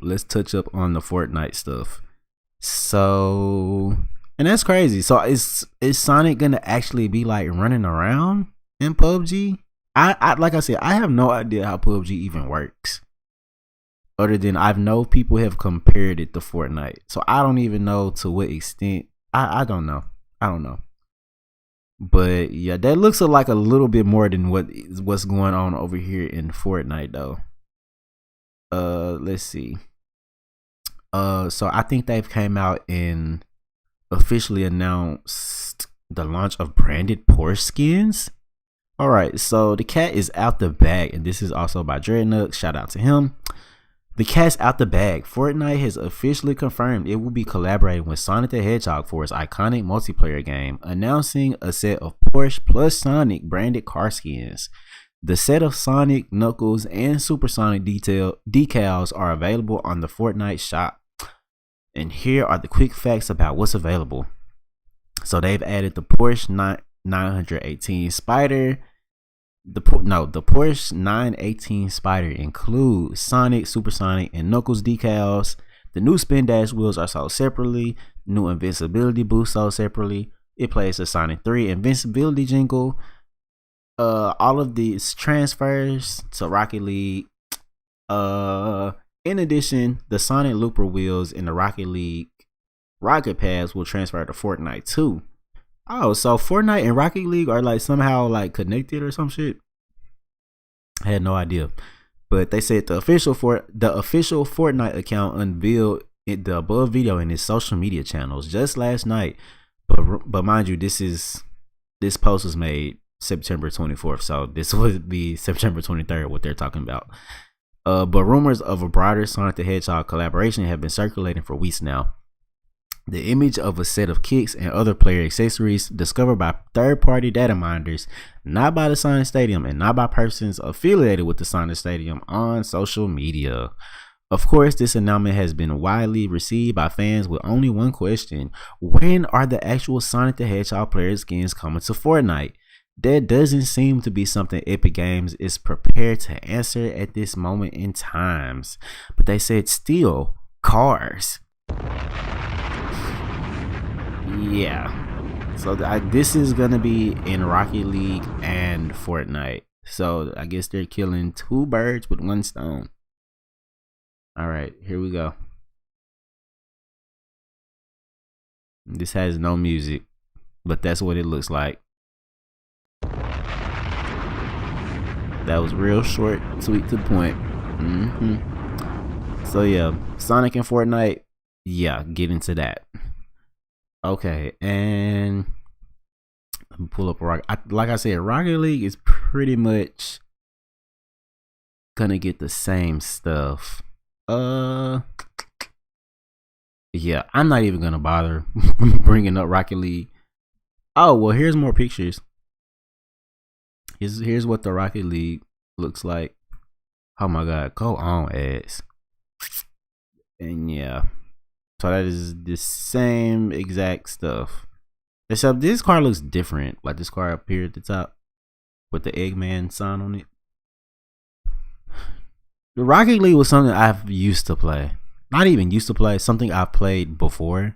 Let's touch up on the Fortnite stuff. So, and that's crazy. So is Sonic gonna actually be like running around in PUBG? I like I said, I have no idea how PUBG even works. Other than I know people have compared it to Fortnite. So I don't even know to what extent. I don't know. But yeah, that looks like a little bit more than what's going on over here in Fortnite though. Let's see. So I think they've came out and officially announced the launch of branded Porsche skins. All right, so the cat is out the bag, and this is also by Dreadnought. Shout out to him. The cat's out the bag. Fortnite has officially confirmed it will be collaborating with Sonic the Hedgehog for its iconic multiplayer game, announcing a set of Porsche plus Sonic branded car skins. The set of Sonic, Knuckles, and Supersonic decals are available on the Fortnite shop. And here are the quick facts about what's available. So they've added the Porsche 918 Spider, the Porsche 918 Spider includes Sonic, Supersonic, and Knuckles decals. The new spin dash wheels are sold separately. New invincibility boost sold separately. It plays the Sonic 3 invincibility jingle. All of these transfers to Rocket League. In addition, the Sonic Looper wheels in the Rocket League Rocket Pads will transfer to Fortnite too. Oh, so Fortnite and Rocket League are like somehow like connected or some shit? I had no idea. But they said the official Fortnite account unveiled the above video in its social media channels just last night. But mind you, this post was made September 24th, so this would be September 23rd what they're talking about. But rumors of a broader Sonic the Hedgehog collaboration have been circulating for weeks now. The image of a set of kicks and other player accessories discovered by third-party data miners, not by the Sonic Stadium and not by persons affiliated with the Sonic Stadium on social media. Of course, this announcement has been widely received by fans with only one question: when are the actual Sonic the Hedgehog player skins coming to Fortnite? That doesn't seem to be something Epic Games is prepared to answer at this moment in times. But they said still, cars. Yeah, so this is gonna be in Rocket League and Fortnite. So I guess they're killing two birds with one stone. All right, here we go. This has no music, but that's what it looks like. That was real short, sweet to the point. So yeah, Sonic and Fortnite. Yeah, get into that. Okay, and let me pull up like I said, Rocket League is pretty much gonna get the same stuff. Yeah, I'm not even gonna bother bringing up Rocket League. Oh well, here's more pictures. Here's what the Rocket League looks like. Oh my god, go on, ads. And yeah. So that is the same exact stuff. Except this car looks different. Like this car up here at the top with the Eggman sign on it. The Rocket League was something I've used to play. Not even used to play, something I've played before.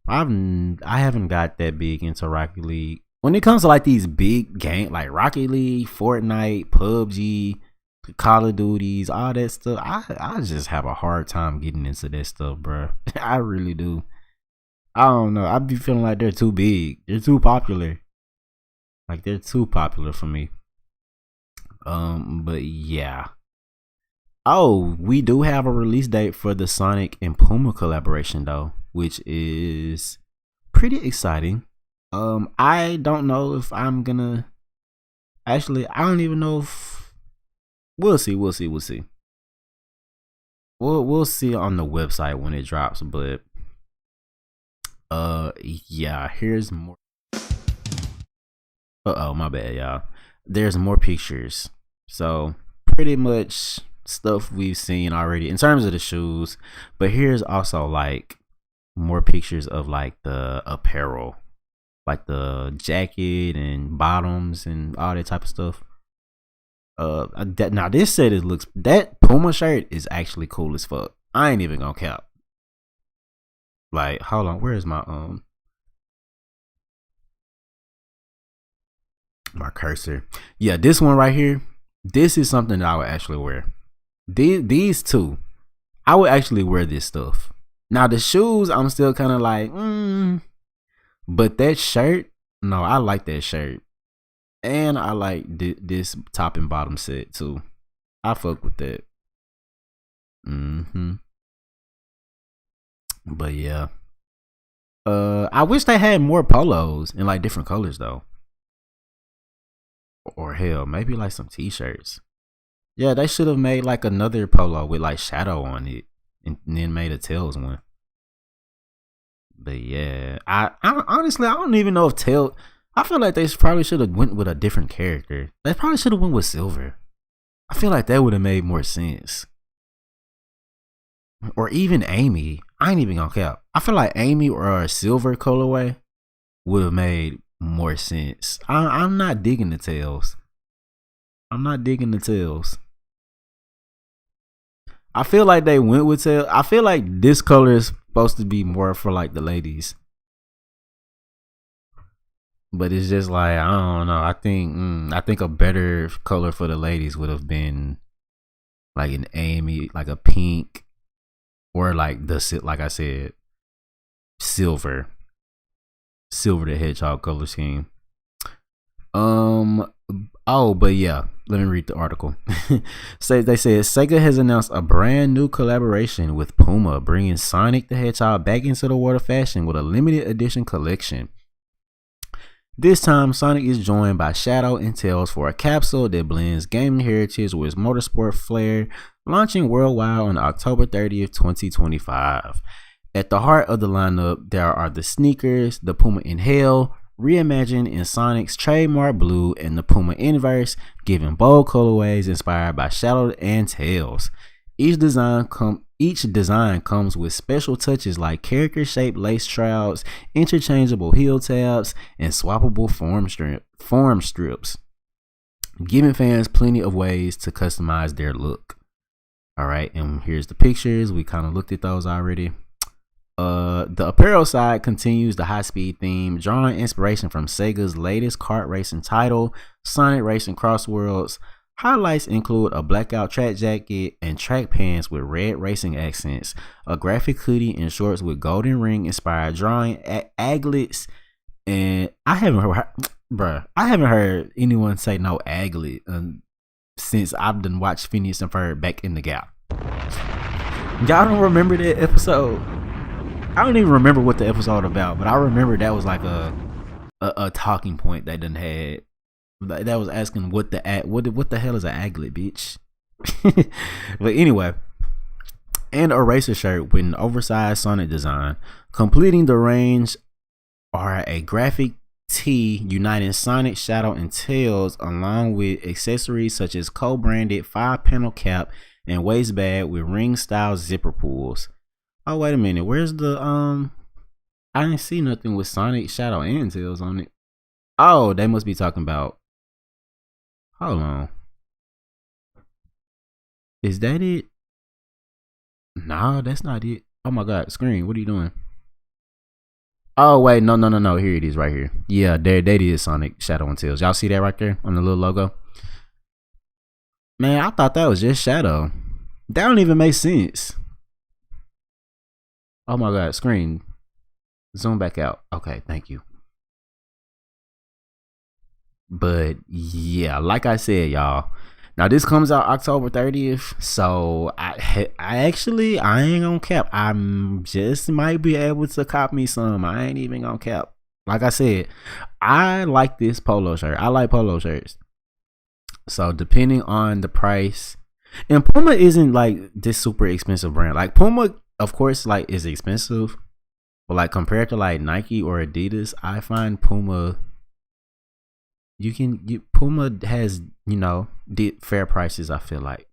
I haven't got that big into Rocket League. When it comes to like these big games like Rocket League, Fortnite, PUBG, Call of Duties, all that stuff, I just have a hard time getting into that stuff, bro. I really do. I don't know. I be feeling like they're too big. They're too popular. Like they're too popular for me. But yeah. Oh, we do have a release date for the Sonic and Puma collaboration though, which is pretty exciting. I don't know if I'm gonna. Actually, I don't even know if. We'll see. We'll see on the website when it drops, but yeah, here's more. My bad, y'all. There's more pictures. So pretty much stuff we've seen already in terms of the shoes, but here's also like more pictures of like the apparel, like the jacket and bottoms and all that type of stuff. Now this set looks, that Puma shirt is actually cool as fuck. I ain't even gonna cap. Like, hold on, where is my my cursor? Yeah, this one right here. This is something that I would actually wear. These two, I would actually wear this stuff. Now the shoes, I'm still kind of like, but that shirt, no, I like that shirt. And I like this top and bottom set too. I fuck with that. But yeah. I wish they had more polos in like different colors though. Or hell, maybe like some t-shirts. Yeah, they should have made like another polo with like shadow on it, and then made a Tails one. But yeah, I honestly I don't even know if Tails. I feel like they probably should have went with a different character. They probably should have went with Silver. I feel like that would have made more sense. Or even Amy. I ain't even gonna cap. I feel like Amy or a Silver colorway would have made more sense. I'm not digging the Tails. I'm not digging the tails. I feel like they went with tail. I feel like this color is supposed to be more for like the ladies. But it's just like, I don't know. I think a better color for the ladies would have been like an Amy, like a pink, or like like I said, silver the Hedgehog color scheme. But yeah, let me read the article. They said Sega has announced a brand new collaboration with Puma, bringing Sonic the Hedgehog back into the world of fashion with a limited edition collection. This time, Sonic is joined by Shadow and Tails for a capsule that blends gaming heritage with motorsport flair, launching worldwide on October 30th, 2025. At the heart of the lineup, there are the sneakers, the Puma Inhale, reimagined in Sonic's trademark blue, and the Puma Inverse, giving bold colorways inspired by Shadow and Tails. Each design comes with special touches like character-shaped lace shrouds, interchangeable heel tabs, and swappable form strips, giving fans plenty of ways to customize their look. All right, and here's the pictures. We kind of looked at those already. The apparel side continues the high-speed theme, drawing inspiration from Sega's latest kart racing title, Sonic Racing Cross Worlds. Highlights include a blackout track jacket and track pants with red racing accents, a graphic hoodie and shorts with golden ring inspired drawing aglets, and I haven't heard anyone say no aglet since I've done watched Phineas and Ferb Back in the Gap. Y'all don't remember that episode? I don't even remember what the episode about, but I remember that was like a talking point they done had. That was asking what the hell is an aglet, bitch? But anyway, and a racer shirt with an oversized Sonic design. Completing the range are a graphic tee uniting Sonic, Shadow, and Tails, along with accessories such as co-branded 5-panel cap and waist bag with ring-style zipper pulls. Oh, wait a minute. Where's the I didn't see nothing with Sonic, Shadow, and Tails on it. Oh, they must be talking about. Hold on. Is that it? No, that's not it. Oh my god, screen, what are you doing? Oh wait, no. Here it is right here. Yeah, there that is Sonic, Shadow, and Tails. Y'all see that right there on the little logo? Man, I thought that was just Shadow. That don't even make sense. Oh my god, screen. Zoom back out. Okay, thank you. But yeah, like I said, y'all, now this comes out October 30th, so I ain't gonna cap. I just might be able to cop me some. I ain't even gonna cap. Like I said, I like this polo shirt. I like polo shirts. So depending on the price, and Puma isn't like this super expensive brand. Like Puma, of course, like is expensive, but like compared to like Nike or Adidas, I find Puma. Puma has, did fair prices, I feel like.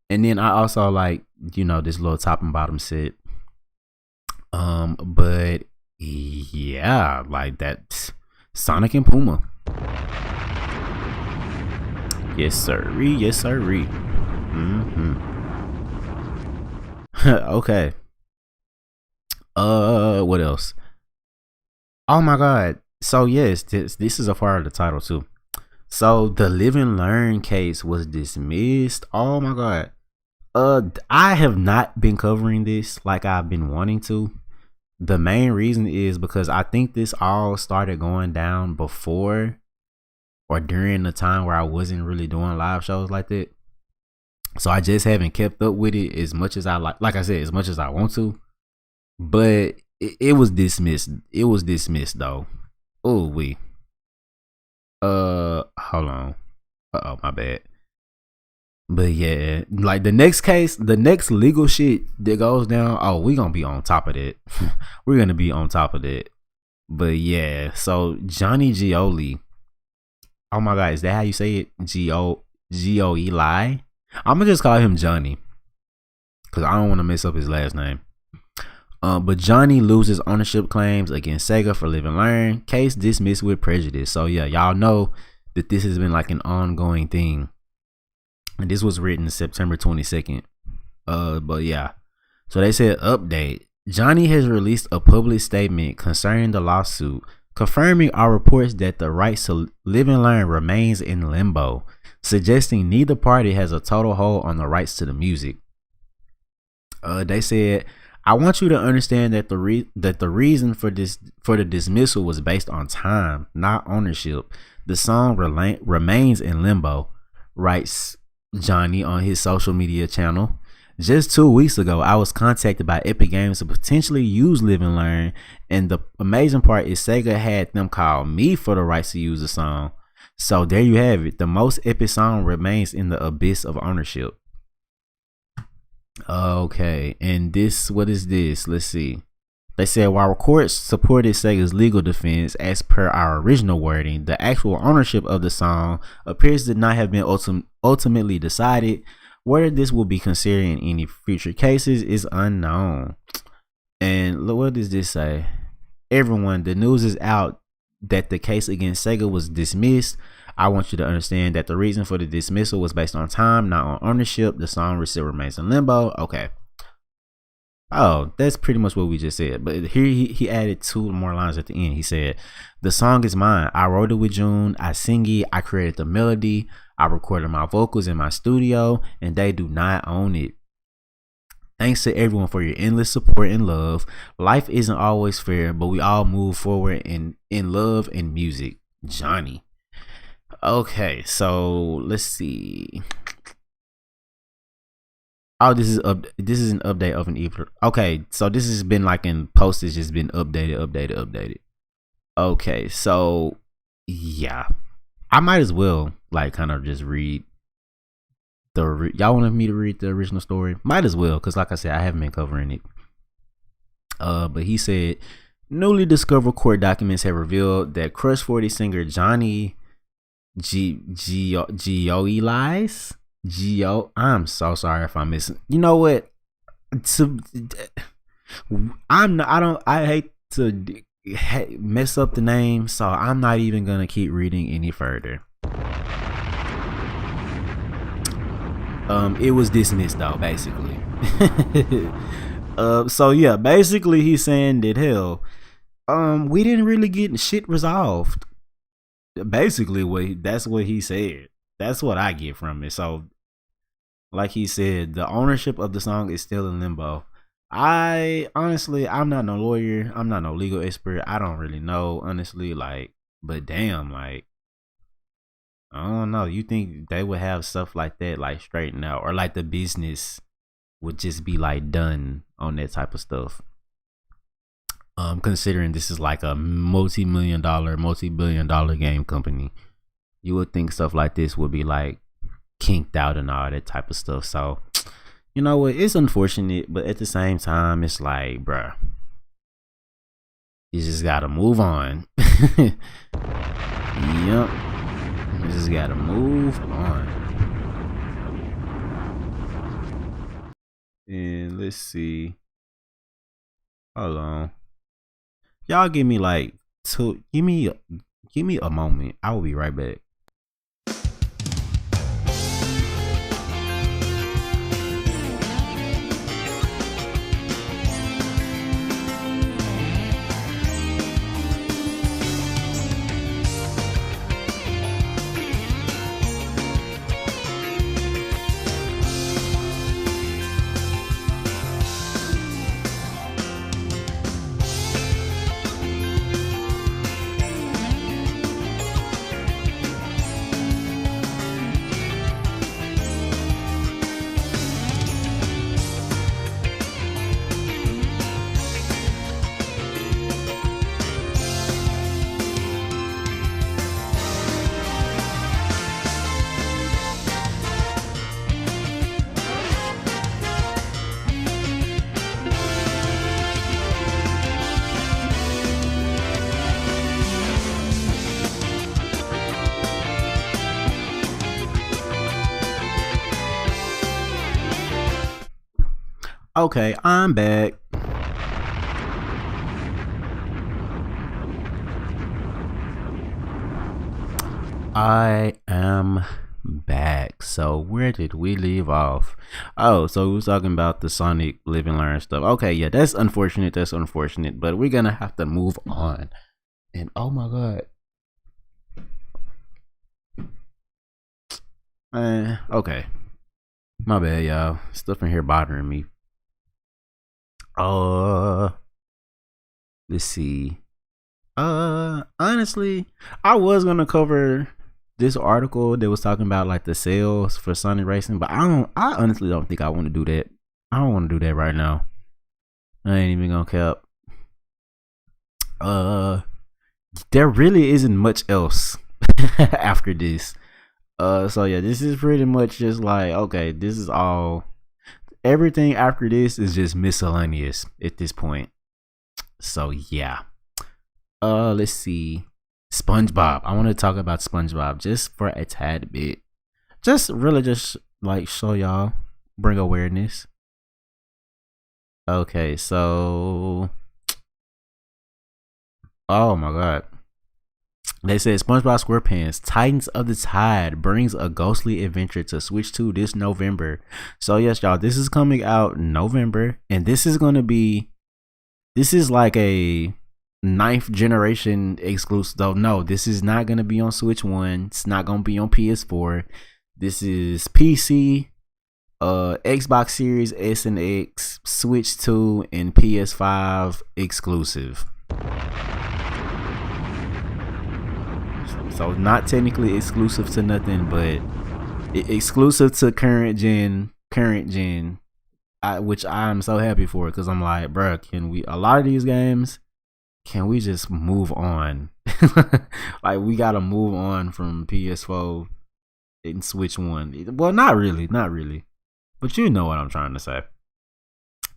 And then I also like, this little top and bottom set. But yeah, like that's Sonic and Puma. Yes, sirree. Yes, sirree. Okay. What else? Oh my god. So yes, this is a part of the title too. So the Live and Learn case was dismissed. Oh my god. I have not been covering this like I've been wanting to. The main reason is because I think this all started going down before or during the time where I wasn't really doing live shows like that. So I just haven't kept up with it as much as I like I said, as much as I want to. But it was dismissed. It was dismissed though. Oh, hold on. My bad. But yeah, like the next case, the next legal shit that goes down, oh, we gonna be on top of that. We're gonna be on top of that. But yeah, so Johnny Gioli. Oh my god, is that how you say it? Gioli? I'm gonna just call him Johnny, because I don't want to mess up his last name. But Johnny loses ownership claims against Sega for Live and Learn. Case dismissed with prejudice. So yeah, y'all know that this has been like an ongoing thing. And this was written September 22nd. But yeah. So they said update. Johnny has released a public statement concerning the lawsuit, confirming our reports that the rights to Live and Learn remains in limbo, suggesting neither party has a total hold on the rights to the music. They said, I want you to understand that the reason for the dismissal was based on time, not ownership. The song remains in limbo, writes Johnny on his social media channel. Just 2 weeks ago, I was contacted by Epic Games to potentially use Live and Learn, and the amazing part is Sega had them call me for the rights to use the song. So there you have it. The most epic song remains in the abyss of ownership. Okay, and this, what is this? Let's see. They said, while courts supported Sega's legal defense as per our original wording, the actual ownership of the song appears to not have been ultimately decided. Whether this will be considered in any future cases is unknown. And what does this say? Everyone, the news is out that the case against Sega was dismissed. I want you to understand that the reason for the dismissal was based on time, not on ownership. The song still remains in limbo. Okay. Oh, that's pretty much what we just said. But here he added 2 more lines at the end. He said, the song is mine. I wrote it with June. I sing it. I created the melody. I recorded my vocals in my studio, and they do not own it. Thanks to everyone for your endless support and love. Life isn't always fair, but we all move forward in love and music. Johnny. Okay, so let's see. Oh, this is an update of an EP. Okay, so this has been like in posts. It's just been updated. Okay, so yeah, I might as well like kind of just read y'all wanted me to read the original story? Might as well, because like I said, I haven't been covering it. But he said, newly discovered court documents have revealed that Crush 40 singer Johnny I'm so sorry if I'm missing. You know what? I hate to mess up the name, so I'm not even gonna keep reading any further. It was dismissed though, basically. So yeah, basically he's saying that hell, we didn't really get shit resolved. Basically, that's what he said. That's what I get from it. So, like he said, the ownership of the song is still in limbo. I'm not no lawyer. I'm not no legal expert. I don't really know, honestly. Like, but damn, like, I don't know. You think they would have stuff like that, like straightened out, or like the business would just be like done on that type of stuff? Considering this is like a multi-billion dollar game company, you would think stuff like this would be like kinked out and all that type of stuff. So, you know what? It's unfortunate, but at the same time, it's like, bruh, you just gotta move on. Yep. You just gotta move on. And let's see. Hold on. Y'all give me like give me a moment. I will be right back. Okay, I'm back. I am back. So where did we leave off? Oh, so we was talking about the Sonic Live and Learn stuff. Okay, yeah, that's unfortunate. That's unfortunate. But we're gonna have to move on. And oh my god. Okay. My bad, y'all. Stuff in here bothering me. Let's see. Honestly, I was gonna cover this article that was talking about like the sales for Sonic Racing, but I honestly don't think I want to do that. I don't want to do that right now. I ain't even gonna cap. There really isn't much else after this. So yeah, this is pretty much just like, okay, this is all. Everything after this is just miscellaneous at this point. So yeah. Let's see. SpongeBob. I want to talk about SpongeBob just for a tad bit. Just really just like show y'all, bring awareness. Okay, so oh my god. They said SpongeBob SquarePants Titans of the Tide brings a ghostly adventure to Switch 2 this November. So yes, y'all, this is coming out in November, and this is like a 9th generation exclusive. Though no, this is not gonna be on Switch 1. It's not gonna be on PS4. This is PC, Xbox Series S and X, Switch 2, and PS5 exclusive. So not technically exclusive to nothing, but exclusive to current gen, which I'm so happy for, because I'm like, bruh, can we, a lot of these games, can we just move on? Like, we gotta move on from PS4 and Switch 1. Well, not really, but you know what I'm trying to say.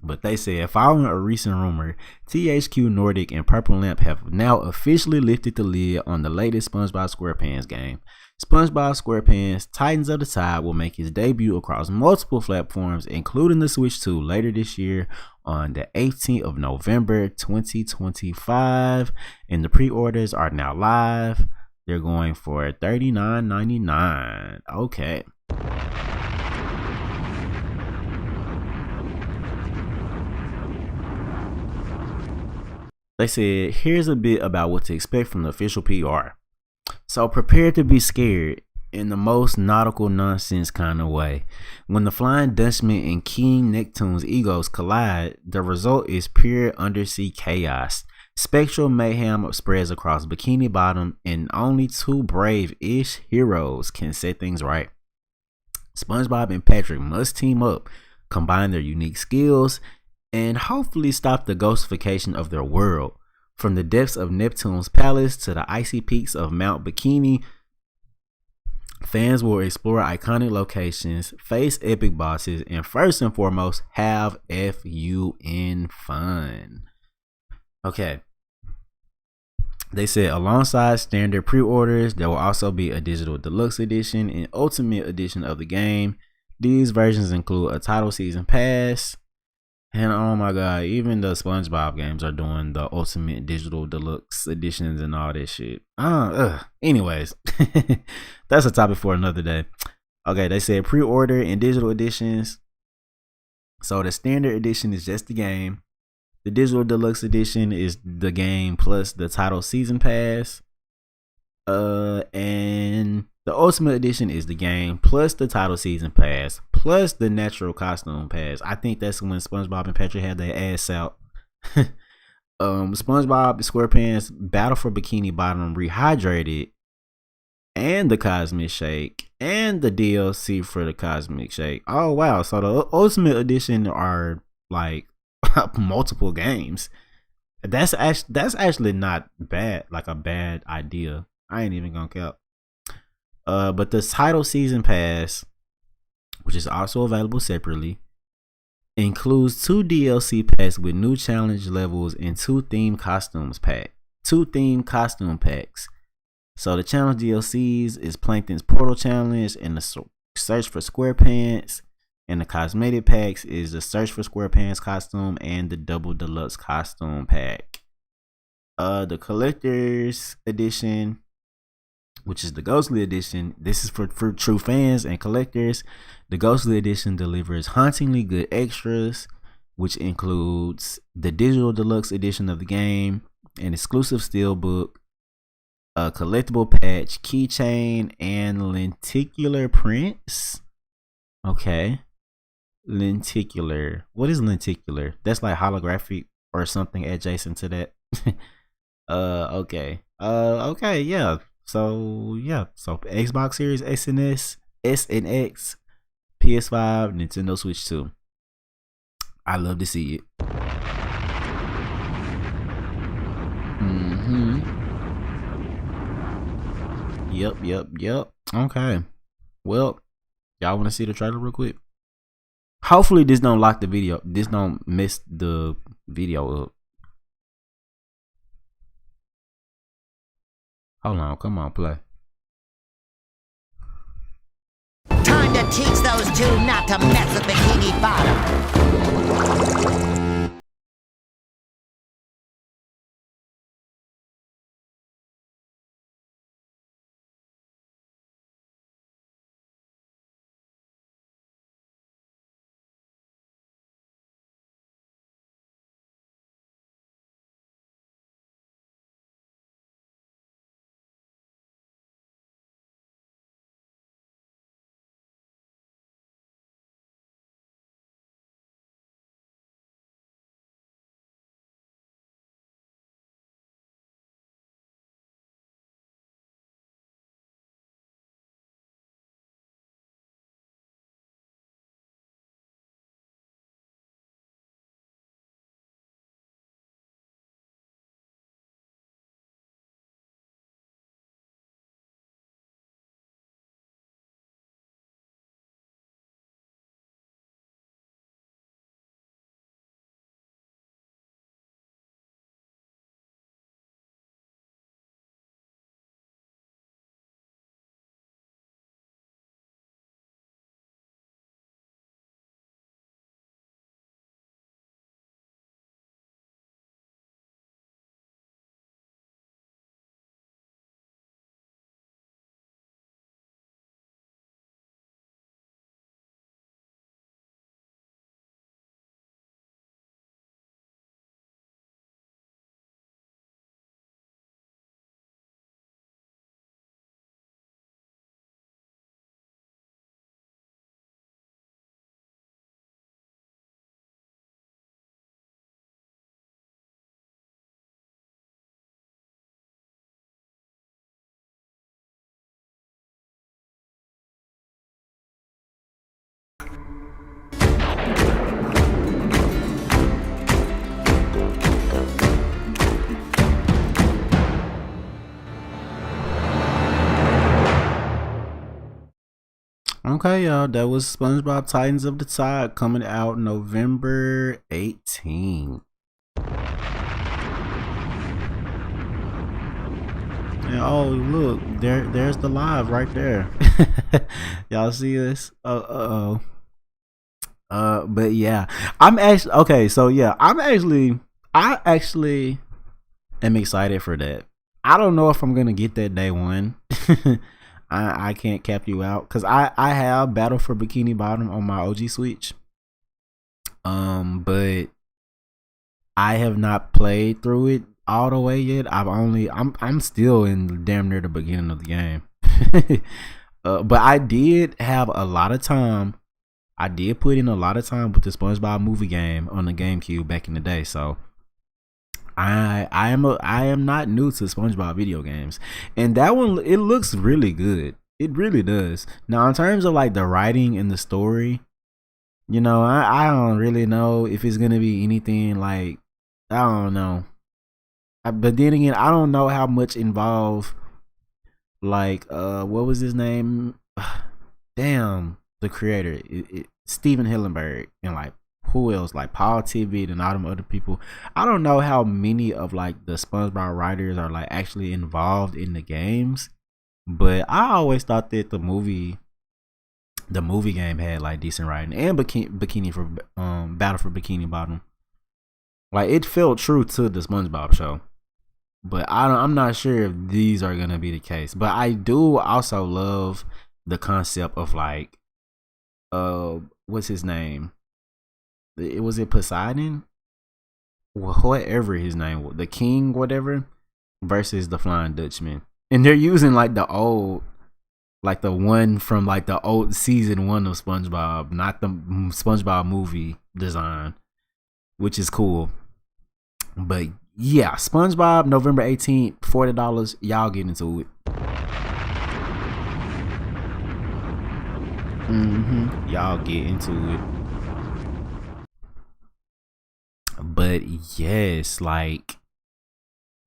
But they said, following a recent rumor, THQ Nordic and Purple Lamp have now officially lifted the lid on the latest SpongeBob SquarePants game. SpongeBob SquarePants Titans of the Tide will make its debut across multiple platforms, including the Switch 2, later this year on the 18th of November 2025. And the pre-orders are now live. They're going for $39.99. Okay. They said, here's a bit about what to expect from the official PR. So prepare to be scared in the most nautical nonsense kind of way. When the Flying Dutchman and King Neptune's egos collide, the result is pure undersea chaos. Spectral mayhem spreads across Bikini Bottom, and only two brave-ish heroes can set things right. SpongeBob and Patrick must team up, combine their unique skills, and hopefully stop the ghostification of their world. From the depths of Neptune's palace to the icy peaks of Mount Bikini, fans will explore iconic locations, face epic bosses, and first and foremost, have FUN fun. Okay. They said alongside standard pre-orders, there will also be a digital deluxe edition and ultimate edition of the game. These versions include a title season pass. And oh my god, even the SpongeBob games are doing the ultimate digital deluxe editions and all that shit. Anyways, that's a topic for another day. Okay, they said pre-order and digital editions. So the standard edition is just the game. The digital deluxe edition is the game plus the title season pass. And the ultimate edition is the game plus the title season pass plus the natural costume pass. I think that's when SpongeBob and Patrick had their ass out. SpongeBob SquarePants Battle for Bikini Bottom Rehydrated, and the Cosmic Shake, and the DLC for the Cosmic Shake. Oh wow, so the ultimate edition are like multiple games. That's actually not bad, like a bad idea. I ain't even gonna count. But the title season pass, which is also available separately, includes 2 DLC packs with new challenge levels and 2 themed costume packs. So the challenge DLCs is Plankton's Portal Challenge and the Search for SquarePants, and the cosmetic packs is the Search for SquarePants costume and the Double Deluxe costume pack. The collector's edition which is the Ghostly Edition. This is for true fans and collectors. The Ghostly Edition delivers hauntingly good extras, which includes the digital deluxe edition of the game, an exclusive steelbook, a collectible patch, keychain, and lenticular prints. Okay. Lenticular. What is lenticular? That's like holographic or something adjacent to that. Okay. Okay, yeah. So Xbox Series S and X, PS5, Nintendo Switch 2. I love to see it. Yep. Okay. Well, y'all want to see the trailer real quick? Hopefully this don't lock the video. This don't mess the video up. Hold on, come on, play. Time to teach those two not to mess with Bikini Bottom. Okay, y'all, that was SpongeBob Titans of the Tide coming out November 18th. And oh, look, there's the live right there. Y'all see this? But yeah, I'm actually okay. So yeah, I actually am excited for that. I don't know if I'm gonna get that day one. I can't cap you out because I have Battle for Bikini Bottom on my OG Switch. But I have not played through it all the way yet. I'm still in damn near the beginning of the game. But I did have a lot of time. I did put in a lot of time with the SpongeBob movie game on the GameCube back in the day. So I am not new to SpongeBob video games, and that one, it looks really good. It really does. Now, in terms of like the writing and the story, you know, I don't really know if it's gonna be anything like, I don't know. But then again, I don't know how much involved like what was his name? Damn, the creator, Steven Hillenberg, and like who else, like Paul Tibbitt and all them other people. I don't know how many of like the SpongeBob writers are like actually involved in the games, but I always thought that the movie game had like decent writing, and Bikini for Battle for Bikini Bottom, like it felt true to the SpongeBob show. But I'm not sure if these are gonna be the case. But I do also love the concept of like, what's his name? Was it Poseidon? Whatever his name was, the king, whatever, versus the Flying Dutchman, and they're using like the old, like the one from like the old season 1 of SpongeBob, not the SpongeBob movie design, which is cool. But yeah, SpongeBob, November 18th, $40. Y'all get into it. Y'all get into it. But yes, like,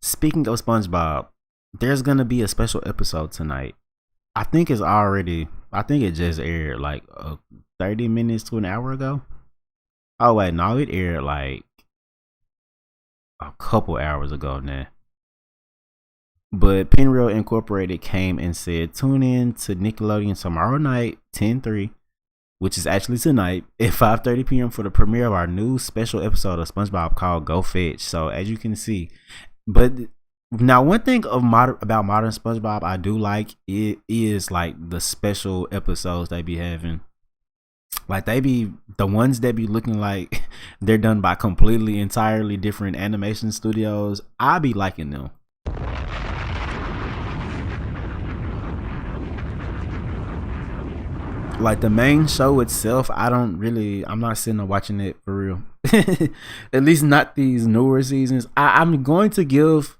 speaking of SpongeBob, there's gonna be a special episode tonight. I think it just aired like 30 minutes to an hour ago. Oh wait, no, it aired like a couple hours ago now. But Penreal Incorporated came and said, tune in to Nickelodeon tomorrow night, 10/3, which is actually tonight at 5:30 p.m. for the premiere of our new special episode of SpongeBob called Go Fetch. So as you can see, but now one thing about modern SpongeBob I do like, it is like the special episodes they be having. Like they be the ones that be looking like they're done by completely entirely different animation studios. I be liking them. Like the main show itself, I'm not sitting there watching it for real. At least not these newer seasons. I'm going to give.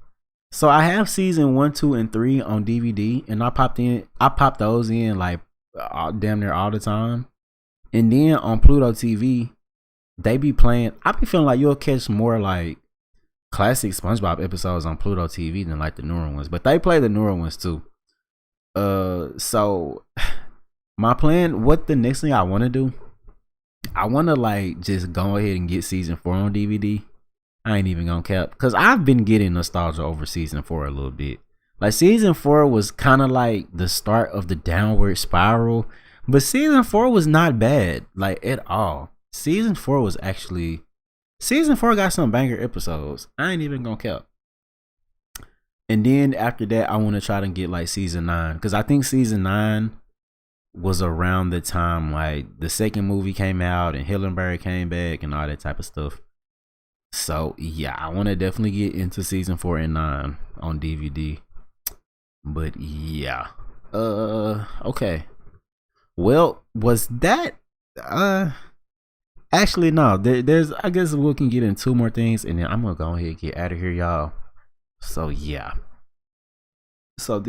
So I have season 1, 2, and 3 on DVD, and I popped those in like damn near all the time. And then on Pluto TV, they be playing. I be feeling like you'll catch more like classic SpongeBob episodes on Pluto TV than like the newer ones, but they play the newer ones too. So my plan, what the next thing I want to do, I want to like just go ahead and get season 4 on DVD. I ain't even gonna cap, because I've been getting nostalgia over season 4 a little bit. Like season 4 was kind of like the start of the downward spiral, but season 4 was not bad, like at all. Season 4 got some banger episodes. I ain't even gonna cap. And then after that, I want to try to get like season 9, because I think season 9 was around the time like the second movie came out and Hillenberg came back and all that type of stuff. So yeah, I want to definitely get into season 4 and 9 on DVD. But yeah, okay. Well, was that actually no? There's I guess we can get into 2 more things, and then I'm gonna go ahead and get out of here, y'all. So yeah. So I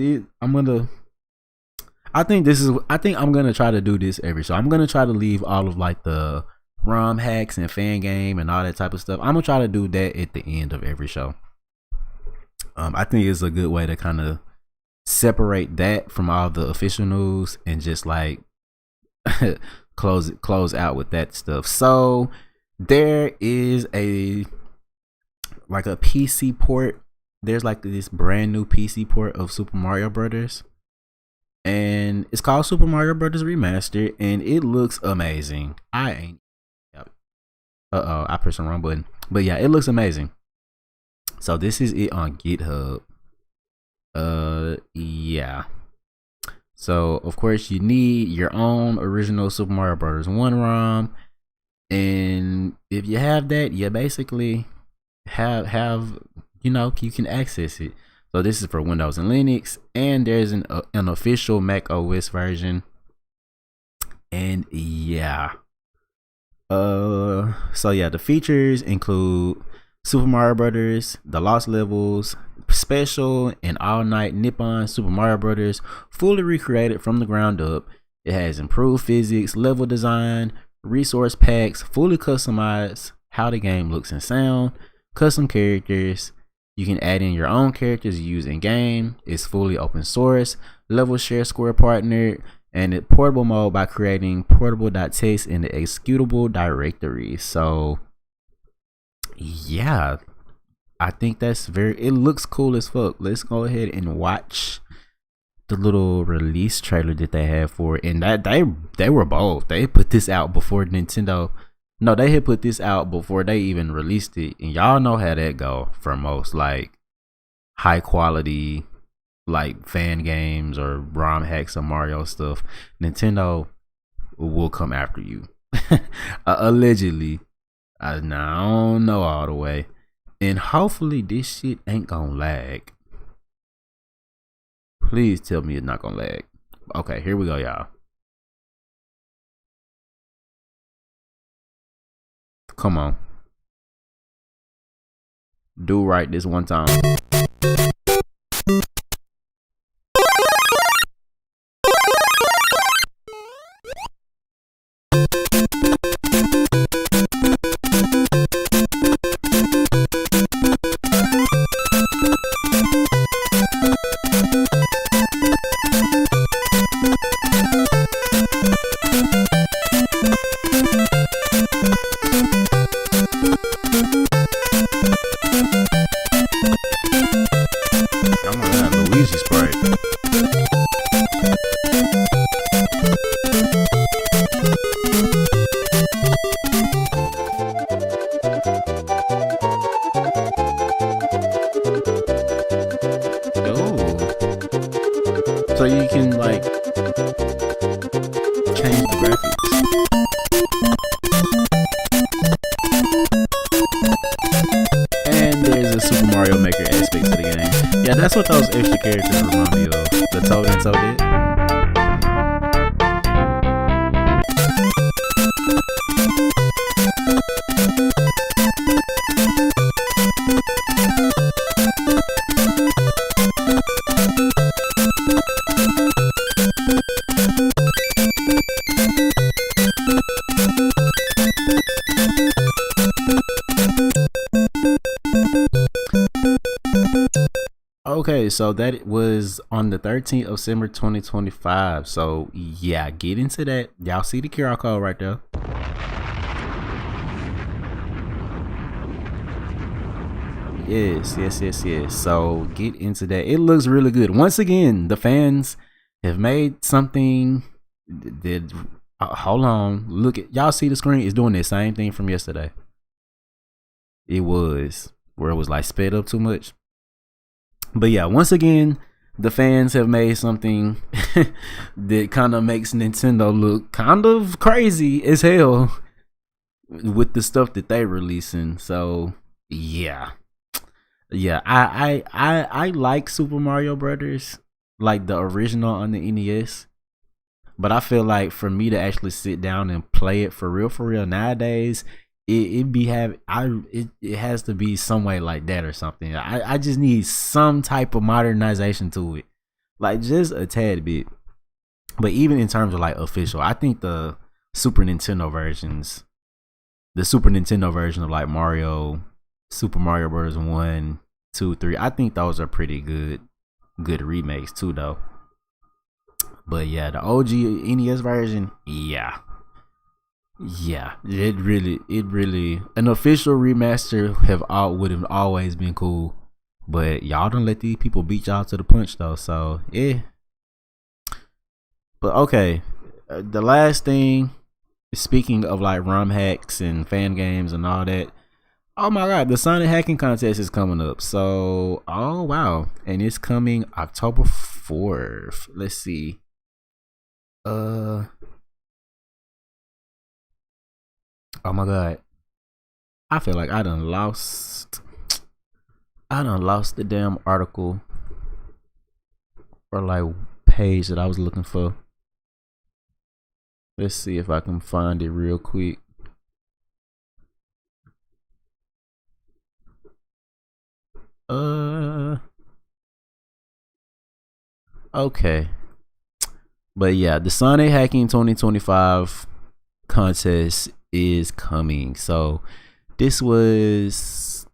think I'm gonna try to do this every show. I'm gonna try to leave all of like the ROM hacks and fan game and all that type of stuff. I'm gonna try to do that at the end of every show. I think it's a good way to kind of separate that from all the official news and just like close out with that stuff. So there is a PC port. There's like this brand new PC port of Super Mario Brothers, and it's called Super Mario Brothers Remastered, and it looks amazing. I pressed the wrong button, but yeah, it looks amazing. So this is it on GitHub. Yeah. So of course you need your own original Super Mario Brothers 1 ROM, and if you have that, you basically have you can access it. So this is for Windows and Linux, and there's an official Mac OS version. And yeah. So yeah, the features include Super Mario Brothers, the Lost Levels, Special, and All Night Nippon Super Mario Brothers, fully recreated from the ground up. It has improved physics, level design, resource packs, fully customized how the game looks and sound, custom characters. You can add in your own characters you use in game. It's fully open source, level share square partnered, and it portable mode by creating portable.txt in the executable directory. So yeah, I think that's it looks cool as fuck. Let's go ahead and watch the little release trailer that they had for it. And that they were bold. They put this out before Nintendo. No, they had put this out before they even released it. And y'all know how that go for most. Like high quality like fan games or ROM hacks of Mario stuff, Nintendo will come after you. Allegedly. I don't know all the way. And hopefully this shit ain't gonna lag. Please tell me it's not gonna lag. Okay, here we go, y'all. Come on. Do right this one time. Oh my god, Luigi Sprite. So you can like change the graphics. And there's a Super Mario Maker aspect to the game. Yeah, that's what those extra characters remind me of. The Toad and Toadette. Okay, so that was on the 13th of December 2025. So yeah, get into that. Y'all see the QR code right there. Yes. So get into that. It looks really good. Once again, the fans have made something that hold on, look at y'all see the screen. It's doing the same thing from yesterday. It was where it was like sped up too much. But yeah, once again, the fans have made something that kind of makes Nintendo look kind of crazy as hell with the stuff that they releasing. So yeah, I like Super Mario Brothers, like the original on the NES. But I feel like for me to actually sit down and play it for real nowadays, it has to be some way like that or something. I just need some type of modernization to it, like just a tad bit. But even in terms of like official, I think the Super Nintendo version of like Super Mario Bros. 1, 2, 3, I think those are pretty good remakes too though. But yeah, the OG NES version, yeah, it really an official remaster would have always been cool. But y'all don't let these people beat y'all to the punch though, so yeah. But okay, the last thing, speaking of like ROM hacks and fan games and all that, oh my god, the Sonic hacking contest is coming up. So oh wow, and it's coming October 4th. Let's see. Oh my god, I feel like I done lost the damn article or like page that I was looking for. Let's see if I can find it real quick. Okay. But yeah, the Sonic Hacking 2025 contest is coming. So this was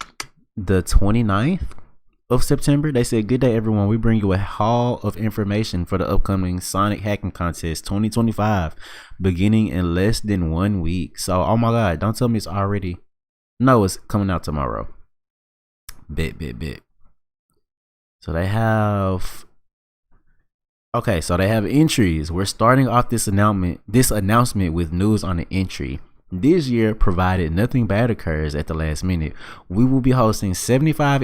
the 29th of September. They said, "Good day, everyone. We bring you a haul of information for the upcoming Sonic Hacking Contest 2025, beginning in less than 1 week." So, oh my god, don't tell me it's already. No, it's coming out tomorrow. Bet. So they have. Okay, so they have entries. We're starting off this announcement with news on the entry. This year, provided nothing bad occurs at the last minute, we will be hosting 75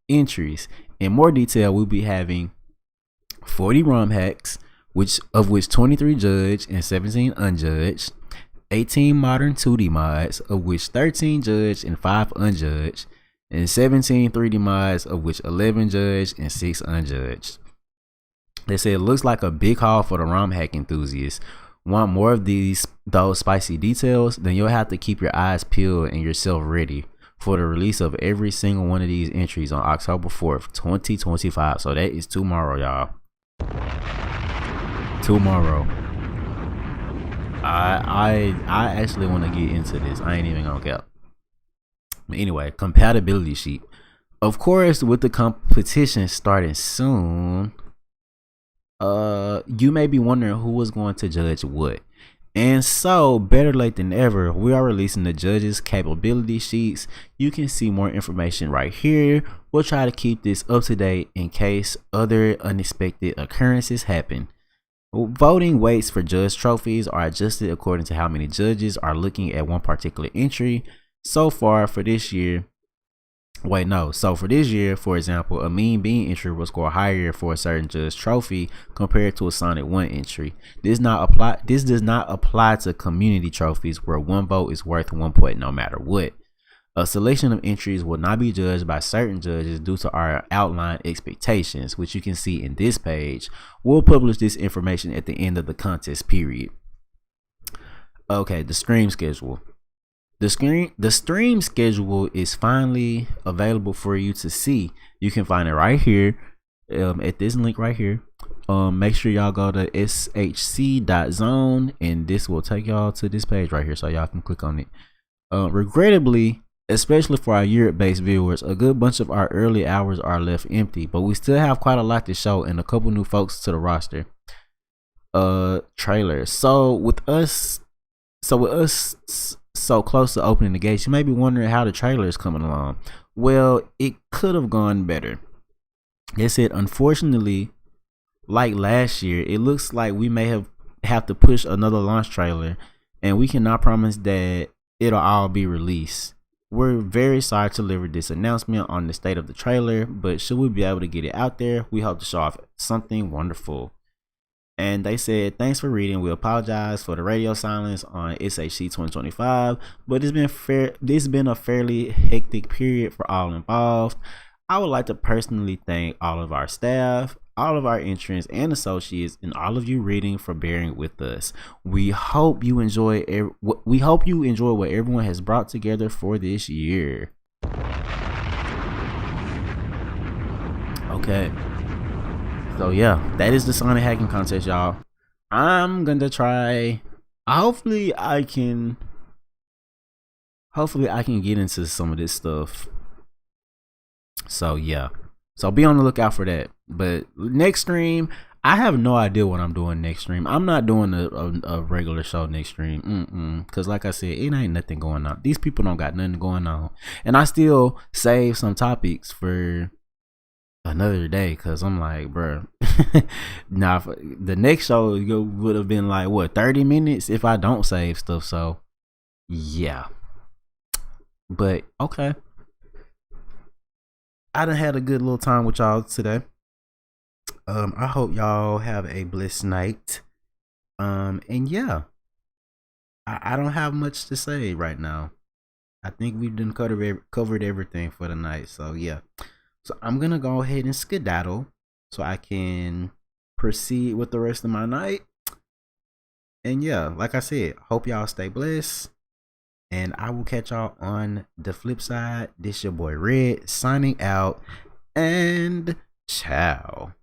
entries. in more detail, we'll be having 40 ROM hacks, of which 23 judged and 17 unjudged, 18 modern 2D mods, of which 13 judged and 5 unjudged, and 17 3D mods, of which 11 judged and 6 unjudged. They say it looks like a big haul for the ROM hack enthusiasts. Want more of those spicy details? Then you'll have to keep your eyes peeled and yourself ready for the release of every single one of these entries on October 4th, 2025. So that is tomorrow, y'all. Tomorrow. I actually want to get into this. I ain't even gonna cap. But anyway, compatibility sheet. Of course, with the competition starting soon, you may be wondering who was going to judge what. And so, better late than ever, we are releasing the judges' capability sheets. You can see more information right here. We'll try to keep this up to date in case other unexpected occurrences happen. Voting weights for judge trophies are adjusted according to how many judges are looking at one particular entry. So far for this year, for this year, for example, a Mean Bean entry will score higher for a certain judge trophy compared to a Sonic 1 entry. This does not apply to community trophies where one vote is worth 1 point no matter what. A selection of entries will not be judged by certain judges due to our outlined expectations, which you can see in this page. We'll publish this information at the end of the contest period. Okay, the stream schedule. The stream schedule is finally available for you to see. You can find it right here at this link right here. Make sure y'all go to shc.zone and this will take y'all to this page right here so y'all can click on it. Regrettably, especially for our Europe-based viewers, a good bunch of our early hours are left empty, but we still have quite a lot to show and a couple new folks to the roster. Trailers. So with us so close to opening the gates, you may be wondering how the trailer is coming along. Well, it could have gone better. They said, unfortunately, like last year, it looks like we may have to push another launch trailer, and we cannot promise that it'll all be released. We're very sorry to deliver this announcement on the state of the trailer, but should we be able to get it out there, we hope to show off something wonderful. And they said, thanks for reading. We apologize for the radio silence on SHC 2025, but it's been a fairly hectic period for all involved. I would like to personally thank all of our staff, all of our interns and associates, and all of you reading for bearing with us. We hope you enjoy what everyone has brought together for this year. Okay. So yeah, that is the Sonic hacking contest, y'all. I'm gonna try. Hopefully I can get into some of this stuff. So yeah. So be on the lookout for that. But next stream, I have no idea what I'm doing next stream. I'm not doing a regular show next stream. Cause like I said, it ain't nothing going on. These people don't got nothing going on. And I still save some topics for another day, cause I'm like, bro, now the next show would have been like what 30 minutes if I don't save stuff. So yeah, but okay, I done had a good little time with y'all today. I hope y'all have a blessed night. And yeah, I don't have much to say right now. I think we've done covered everything for the night. So yeah. So I'm going to go ahead and skedaddle so I can proceed with the rest of my night. And yeah, like I said, hope y'all stay blessed. And I will catch y'all on the flip side. This your boy Red signing out. And ciao.